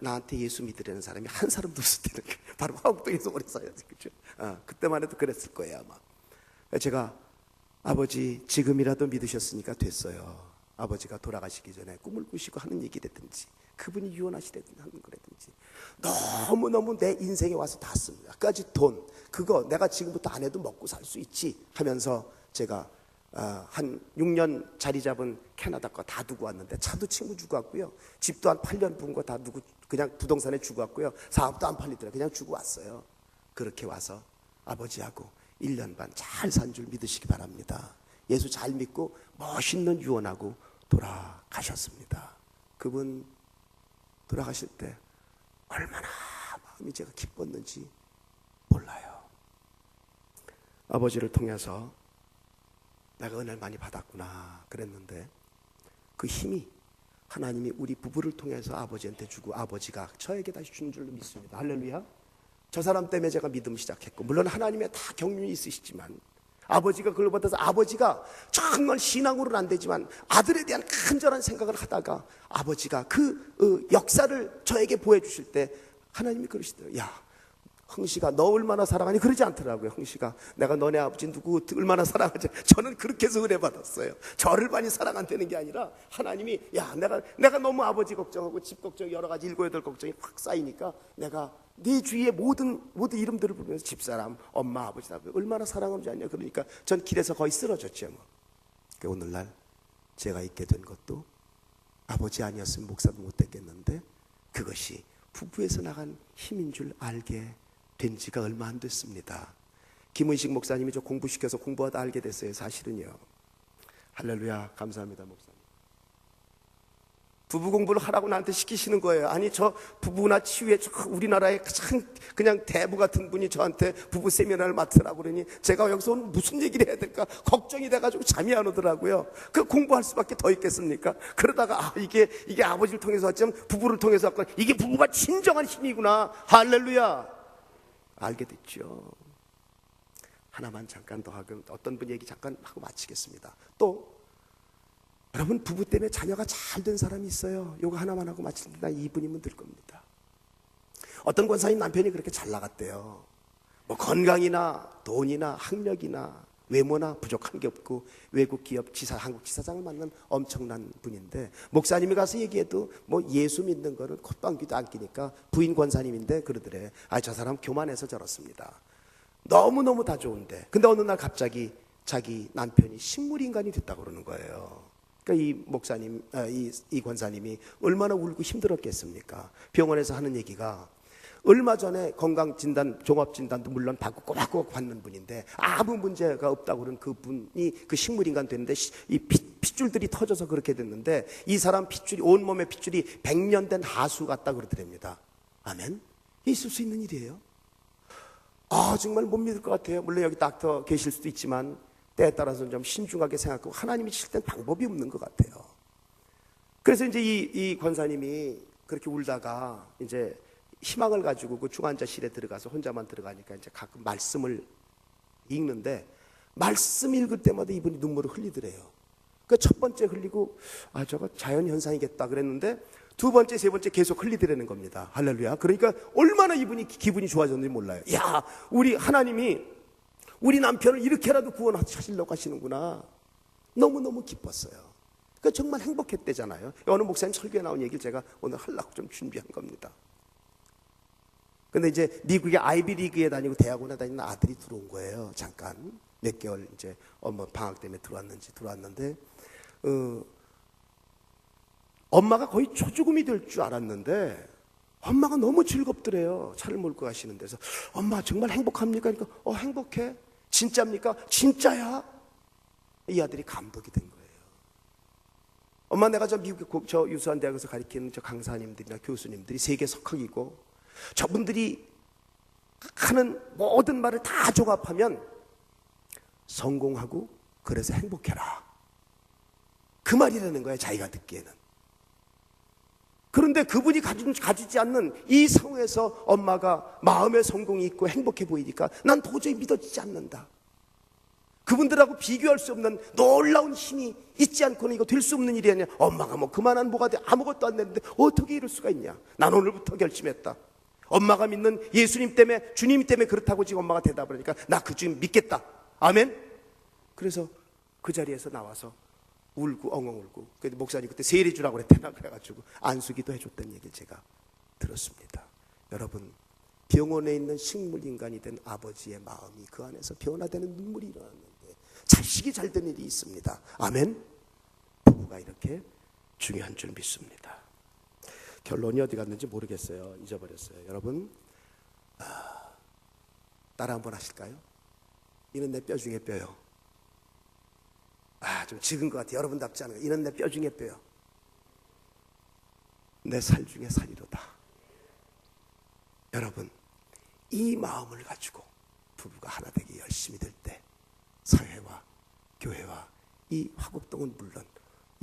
나한테 예수 믿으려는 사람이 한 사람도 없을 때는 바로 화곡동에서 오래 살았어요. 그죠? 그때만 해도 그랬을 거예요, 아마. 제가 아버지 지금이라도 믿으셨으니까 됐어요. 아버지가 돌아가시기 전에 꿈을 꾸시고 하는 얘기라든지 그분이 유언하시라든지 하는 거라든지 너무너무 내 인생에 와서 닿습니다. 까지 돈 그거 내가 지금부터 안 해도 먹고 살 수 있지 하면서 제가 한 6년 자리 잡은 캐나다 거 다 두고 왔는데, 차도 친구 주고 왔고요, 집도 한 8년 부은 거 다 두고 그냥 부동산에 주고 왔고요, 사업도 안 팔리더라고요. 그냥 주고 왔어요. 그렇게 와서 아버지하고 1년 반 잘 산 줄 믿으시기 바랍니다. 예수 잘 믿고 멋있는 유언하고 돌아가셨습니다. 그분 돌아가실 때 얼마나 마음이 제가 기뻤는지 몰라요. 아버지를 통해서 내가 은혜를 많이 받았구나 그랬는데, 그 힘이 하나님이 우리 부부를 통해서 아버지한테 주고 아버지가 저에게 다시 주는 줄로 믿습니다. 할렐루야. 저 사람 때문에 제가 믿음 시작했고, 물론 하나님의 다 경륜이 있으시지만 아버지가 그걸 받아서, 아버지가 정말 신앙으로는 안 되지만 아들에 대한 간절한 생각을 하다가 아버지가 그 역사를 저에게 보여주실 때 하나님이 그러시더라고요. 야, 흥씨가 너 얼마나 사랑하니? 그러지 않더라고요. 흥씨가 내가 너네 아버지 누구 얼마나 사랑하지? 저는 그렇게 해서 은혜 받았어요. 저를 많이 사랑한다는 게 아니라 하나님이, 야, 내가 너무 아버지 걱정하고 집 걱정 여러 가지 7, 8 걱정이 확 쌓이니까 내가 네 주위에 모든 이름들을 부르면서 집사람, 엄마, 아버지 다 얼마나 사랑하는지 아냐. 그러니까 전 길에서 거의 쓰러졌죠. 뭐. 오늘날 제가 있게 된 것도 아버지 아니었으면 목사도 못 됐겠는데, 그것이 부부에서 나간 힘인 줄 알게 된 지가 얼마 안 됐습니다. 김은식 목사님이 저 공부시켜서 공부하다 알게 됐어요. 사실은요. 할렐루야. 감사합니다, 목사님. 부부 공부를 하라고 나한테 시키시는 거예요. 아니, 저 부부나 치유에 저 우리나라의 가장 그냥 대부 같은 분이 저한테 부부 세미나를 맡으라고 그러니 제가 여기서 오늘 무슨 얘기를 해야 될까 걱정이 돼가지고 잠이 안 오더라고요. 그 공부할 수밖에 더 있겠습니까? 그러다가 이게 아버지를 통해서 왔지만 부부를 통해서 왔구나. 이게 부부가 진정한 힘이구나. 할렐루야. 알게 됐죠. 하나만 잠깐 더 하고 어떤 분 얘기 잠깐 하고 마치겠습니다. 또 여러분, 부부 때문에 자녀가 잘 된 사람이 있어요. 요거 하나만 하고 마칩니다. 이분이면 될 겁니다. 어떤 권사님 남편이 그렇게 잘 나갔대요. 뭐 건강이나 돈이나 학력이나 외모나 부족한 게 없고 외국 기업 한국 지사장을 만난 엄청난 분인데, 목사님이 가서 얘기해도 뭐 예수 믿는 거는 콧방귀도 안 끼니까 부인 권사님인데 그러더래. 저 사람 교만해서 저렇습니다. 너무너무 다 좋은데. 근데 어느 날 갑자기 자기 남편이 식물인간이 됐다고 그러는 거예요. 그러니까 이 목사님, 이 권사님이 얼마나 울고 힘들었겠습니까? 병원에서 하는 얘기가 얼마 전에 건강진단, 종합진단도 물론 받고 꼬박꼬박 받는 분인데 아무 문제가 없다고 그런 그분이 그 식물인간 됐는데 이 핏줄들이 터져서 그렇게 됐는데 이 사람 핏줄이, 온몸의 핏줄이 100년 된 하수 같다 그러더랍니다. 아멘? 있을 수 있는 일이에요. 정말 못 믿을 것 같아요. 물론 여기 닥터 계실 수도 있지만 때에 따라서는 좀 신중하게 생각하고 하나님이 칠 땐 방법이 없는 것 같아요. 그래서 이제 이 권사님이 그렇게 울다가 이제 희망을 가지고 그 중환자실에 들어가서 혼자만 들어가니까 이제 가끔 말씀을 읽는데 말씀 읽을 때마다 이분이 눈물을 흘리더래요. 그 첫 번째 흘리고 저거 자연현상이겠다 그랬는데 두 번째, 세 번째 계속 흘리더라는 겁니다. 할렐루야. 그러니까 얼마나 이분이 기분이 좋아졌는지 몰라요. 야, 우리 하나님이 우리 남편을 이렇게라도 구원하시려고 하시는구나. 너무너무 기뻤어요. 그러니까 정말 행복했대잖아요. 어느 목사님 설교에 나온 얘기를 제가 오늘 하려고 좀 준비한 겁니다. 근데 이제 미국의 아이비리그에 다니고 대학원에 다니는 아들이 들어온 거예요. 잠깐 몇 개월 이제 방학 때문에 들어왔는데 엄마가 거의 초죽음이 될 줄 알았는데 엄마가 너무 즐겁더래요. 차를 몰고 가시는 데서. 엄마 정말 행복합니까? 그러니까 행복해. 진짜입니까? 진짜야. 이 아들이 감독이 된 거예요. 엄마, 내가 저 미국 저 유수한 대학에서 가르치는 저 강사님들이나 교수님들이 세계 석학이고 저분들이 하는 모든 말을 다 종합하면 성공하고 그래서 행복해라. 그 말이라는 거예요. 자기가 듣기에는. 그런데 그분이 가지지 않는 이 상황에서 엄마가 마음의 성공이 있고 행복해 보이니까 난 도저히 믿어지지 않는다. 그분들하고 비교할 수 없는 놀라운 힘이 있지 않고는 이거 될 수 없는 일이 아니야. 엄마가 뭐 그만한 뭐가 돼. 아무것도 안 되는데 어떻게 이럴 수가 있냐. 난 오늘부터 결심했다. 엄마가 믿는 예수님 때문에, 주님 때문에 그렇다고 지금 엄마가 대답을 하니까 나 그 주님 믿겠다. 아멘. 그래서 그 자리에서 나와서 울고 엉엉 울고. 그래도 목사님 그때 세례 주라고 그랬대나 그래가지고 안수기도 해줬다는 얘기를 제가 들었습니다. 여러분, 병원에 있는 식물인간이 된 아버지의 마음이 그 안에서 변화되는 눈물이 일어났는데 자식이 잘 된 일이 있습니다. 아멘. 부부가 이렇게 중요한 줄 믿습니다. 결론이 어디 갔는지 모르겠어요. 잊어버렸어요. 여러분, 따라 한번 하실까요? 이는 내 뼈 중에 뼈요. 좀 적은 것 같아요. 여러분답지 않은 거. 이는 내 뼈 중에 뼈요. 내 살 중에 살이로다. 여러분, 이 마음을 가지고 부부가 하나 되기 열심히 될 때 사회와 교회와 이 화곡동은 물론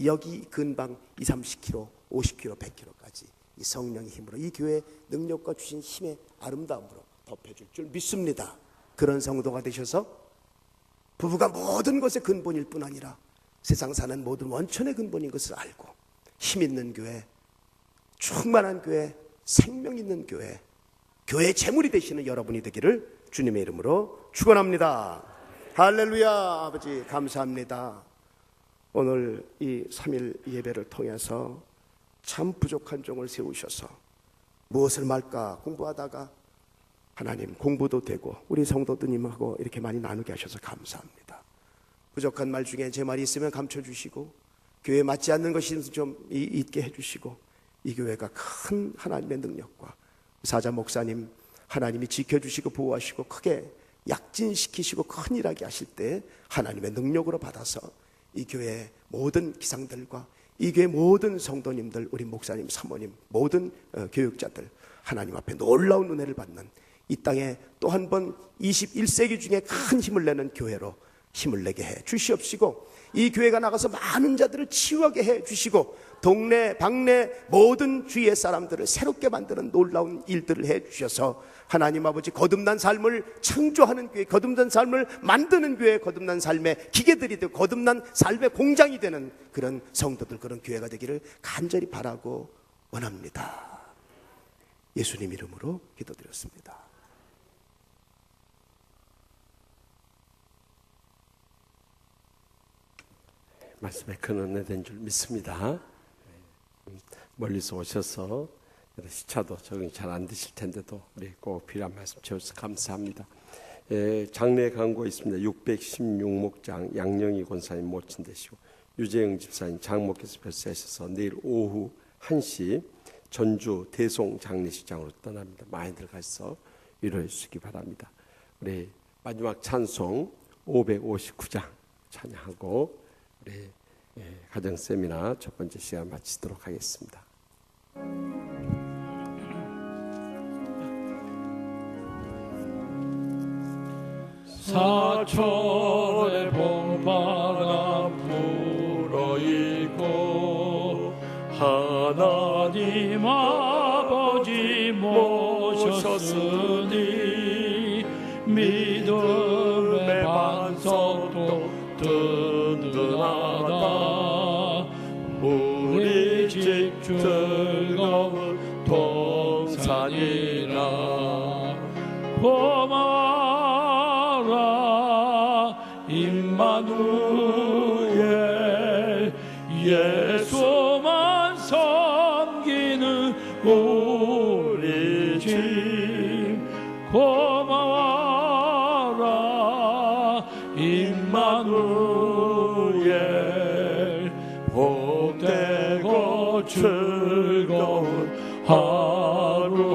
여기 근방 20, 30km, 50km, 100km까지 이 성령의 힘으로 이 교회의 능력과 주신 힘의 아름다움으로 덮여줄 줄 믿습니다. 그런 성도가 되셔서 부부가 모든 것의 근본일 뿐 아니라 세상 사는 모든 원천의 근본인 것을 알고 힘 있는 교회, 충만한 교회, 생명 있는 교회, 교회의 재물이 되시는 여러분이 되기를 주님의 이름으로 축원합니다. 할렐루야. 아버지 감사합니다. 오늘 이 3일 예배를 통해서 참 부족한 종을 세우셔서 무엇을 말까 공부하다가 하나님 공부도 되고 우리 성도들님하고 이렇게 많이 나누게 하셔서 감사합니다. 부족한 말 중에 제 말이 있으면 감춰주시고 교회에 맞지 않는 것이 좀 있게 해주시고 이 교회가 큰 하나님의 능력과 사자 목사님 하나님이 지켜주시고 보호하시고 크게 약진시키시고 큰 일하게 하실 때 하나님의 능력으로 받아서 이 교회의 모든 기상들과 이 교회 모든 성도님들, 우리 목사님, 사모님, 모든 교육자들 하나님 앞에 놀라운 은혜를 받는 이 땅에 또 한 번 21세기 중에 큰 힘을 내는 교회로 힘을 내게 해 주시옵시고, 이 교회가 나가서 많은 자들을 치유하게 해 주시고, 동네 방네 모든 주위의 사람들을 새롭게 만드는 놀라운 일들을 해 주셔서 하나님 아버지 거듭난 삶을 창조하는 교회, 거듭난 삶을 만드는 교회, 거듭난 삶의 기계들이 되고 거듭난 삶의 공장이 되는 그런 성도들, 그런 교회가 되기를 간절히 바라고 원합니다. 예수님 이름으로 기도드렸습니다. 말씀에 큰 은혜 된 줄 믿습니다. 멀리서 오셔서 시차도 적응이 잘 안 되실 텐데도 우리 꼭 필요한 말씀 주셔서 감사합니다. 장례 광고 있습니다. 616목장 양영희 권사님 모친 되시고 유재영 집사님 장목께서 별세하셔서 내일 오후 1시 전주 대송 장례식장으로 떠납니다. 많이들 가서 위로해 주시기 바랍니다. 우리 마지막 찬송 559장 찬양하고 우리 가정 세미나 첫 번째 시간 마치도록 하겠습니다. 사천의 봄바람 불어일고 하나님 아버지 모셨으니 믿음의 반석도 든든하다. 우리 집 즐거운 동산이라. 고마워라 임마누엘, 예수만 섬기는 우리 집. 고마워라 임마누엘, 복되고 즐거운 하루하루.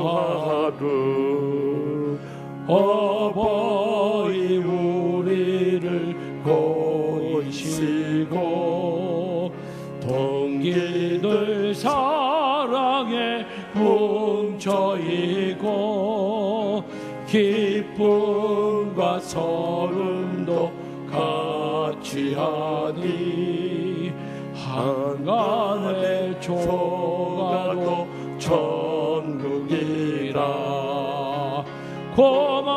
어버이 우리를 고이시고 동기들 사랑에 뭉쳐있고 기쁨과 서름도 같이 하니 한간의 조가도 천국이라. 고마워라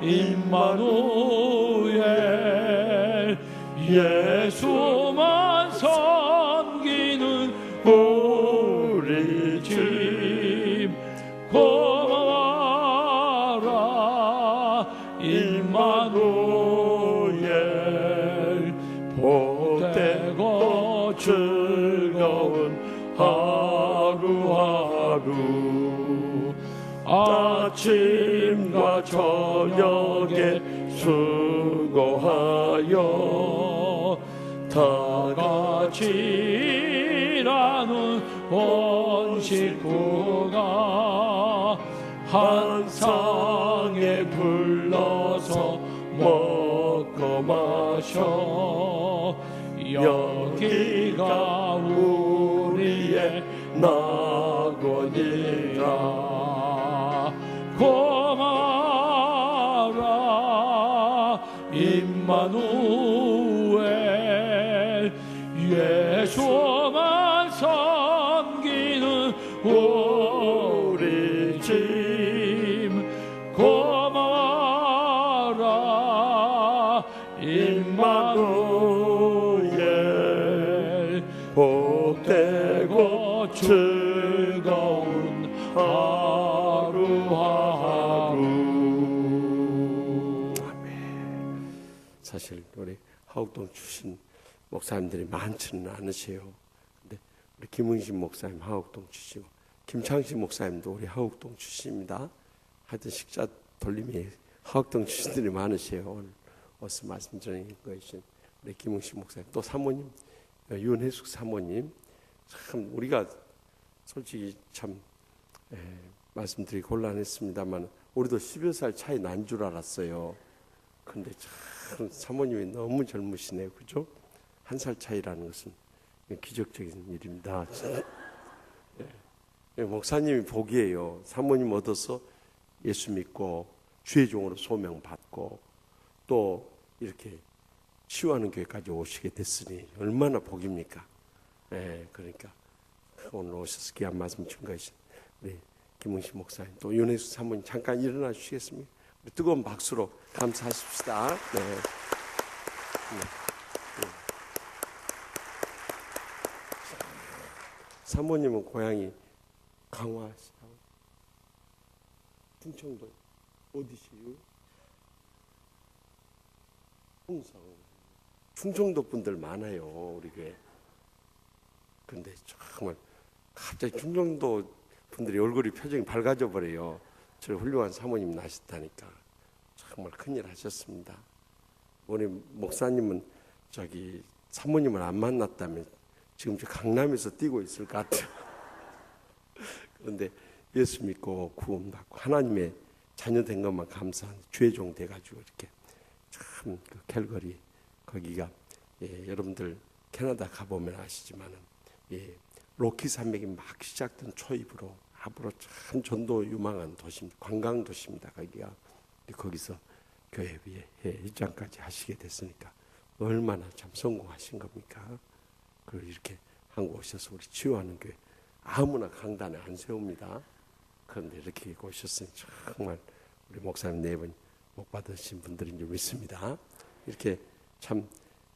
임마누엘, 예수만 섬기는 우리 집. 고마워라 임마누엘, 복되고 즐거운 하루하루. 아침과 저녁에 수고하여 다 같이 일하는 온 식구가 한 상에 불러서 먹고 마셔. 여기가 우리의 낙원이라. 고마워라 임마누엘, 예수만 섬기는 우리 집. 고마워라 임마누엘, 복되고 즐거운 하루하루. 사실 우리 하옥동 출신 목사님들이 많지는 않으세요. 근데 우리 김흥신 목사님 하옥동 출신이고 김창신 목사님도 우리 하옥동 출신입니다. 하여튼 식사 돌림이 하옥동 출신들이 많으세요. 오늘 어서 말씀드리는 것이 우리 김흥신 목사님, 또 사모님 윤혜숙 사모님, 참 우리가 솔직히 참 말씀드리기 곤란했습니다만 우리도 10여 살 차이 난 줄 알았어요. 근데 참 사모님이 너무 젊으시네요, 그죠? 한 살 차이라는 것은 기적적인 일입니다. 목사님이 복이에요. 사모님 얻어서 예수 믿고 주의 종으로 소명받고 또 이렇게 치유하는 교회까지 오시게 됐으니 얼마나 복입니까? 그러니까 오늘 오셔서 귀한 말씀 준 것이 우리 김웅식 목사님 또 윤혜수 사모님 잠깐 일어나 주시겠습니까? 우리 뜨거운 박수로 감사하십시다. 네. 사모님은 고향이 강화시라고 충청도 어디시요? 홍성. 충청도 분들 많아요 우리 교회. 근데 정말 갑자기 충청도 분들이 얼굴이 표정이 밝아져 버려요. 저 훌륭한 사모님 나셨다니까 정말 큰일 하셨습니다. 우리 목사님은 저기 사모님을 안 만났다면 지금 저 강남에서 뛰고 있을 것 같아요. 그런데 예수 믿고 구원 받고 하나님의 자녀 된 것만 감사한 주의 종 돼가지고 이렇게 참 그 캘거리 거기가 여러분들 캐나다 가보면 아시지만은 로키 산맥이 막 시작된 초입으로 앞으로 참 전도 유망한 도시입니다. 관광 도시입니다. 거기가 거기서 교회 위에 입장까지 하시게 됐으니까 얼마나 참 성공하신 겁니까? 그리고 이렇게 한국 오셔서 우리 치유하는 교회 아무나 강단에 안 세웁니다. 그런데 이렇게 오셨으니 정말 우리 목사님 네 분 복 받으신 분들인 줄 믿습니다. 이렇게 참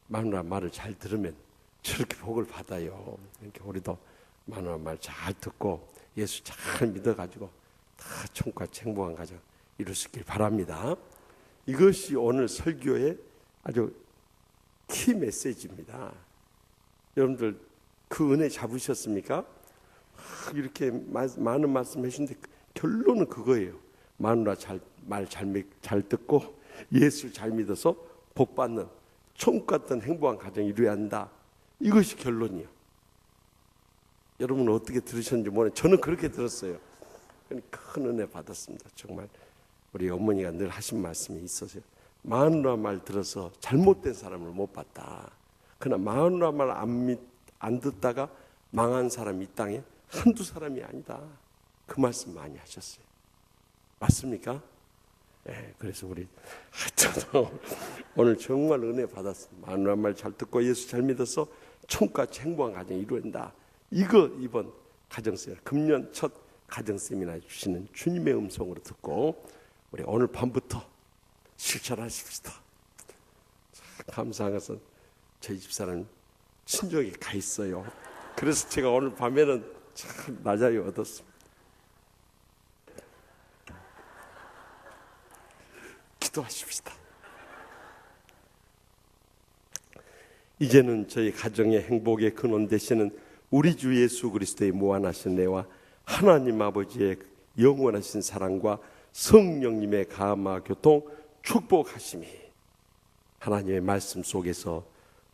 마누라 말을 잘 들으면 저렇게 복을 받아요. 이렇게 우리도 마누라 말 잘 듣고 예수 잘 믿어가지고 다 천국같이 행복한 가정 이룰 수 있길 바랍니다. 이것이 오늘 설교의 아주 키 메시지입니다. 여러분들 그 은혜 잡으셨습니까? 이렇게 많은 말씀 해주는데 결론은 그거예요. 마누라 말 잘 듣고 예수 잘 믿어서 복 받는 천국 같은 행복한 가정 이루어야 한다. 이것이 결론이에요. 여러분은 어떻게 들으셨는지 모르겠는데 저는 그렇게 들었어요. 큰 은혜 받았습니다. 정말 우리 어머니가 늘 하신 말씀이 있어서요. 마누라 말 들어서 잘못된 사람을 못 봤다. 그러나 마누라 말 안 듣다가 망한 사람이 이 땅에 한두 사람이 아니다. 그 말씀 많이 하셨어요. 맞습니까? 네, 그래서 우리 저도 오늘 정말 은혜 받았습니다. 마누라 말 잘 듣고 예수 잘 믿어서 천국같이 행복한 가정 이루어진다. 이거 이번 가정세미나 금년 첫 가정세미나 주시는 주님의 음성으로 듣고 우리 오늘 밤부터 실천하십시다. 감사한 것은 저희 집사람 친정에 가 있어요. 그래서 제가 오늘 밤에는 참 나자유 얻었습니다. 기도하십시다. 이제는 저희 가정의 행복의 근원 되시는 우리 주 예수 그리스도의 무한하신 은혜와 하나님 아버지의 영원하신 사랑과 성령님의 감화 교통 축복하심이 하나님의 말씀 속에서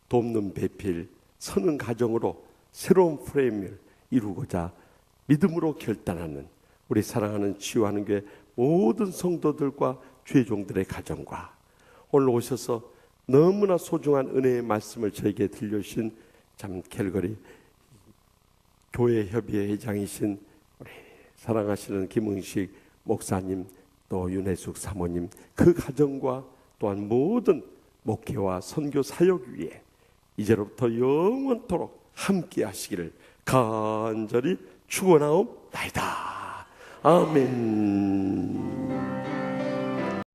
돕는 배필 서는 가정으로 새로운 프레임을 이루고자 믿음으로 결단하는 우리 사랑하는 치유하는 교회 모든 성도들과 주의 종들의 가정과 오늘 오셔서 너무나 소중한 은혜의 말씀을 저에게 들려주신 참 캘거리 교회 협의회 회장이신 우리 사랑하시는 김응식 목사님 또 윤혜숙 사모님 그 가정과 또한 모든 목회와 선교 사역 위에 이제로부터 영원토록 함께 하시기를 간절히 축원하옵나이다. 아멘.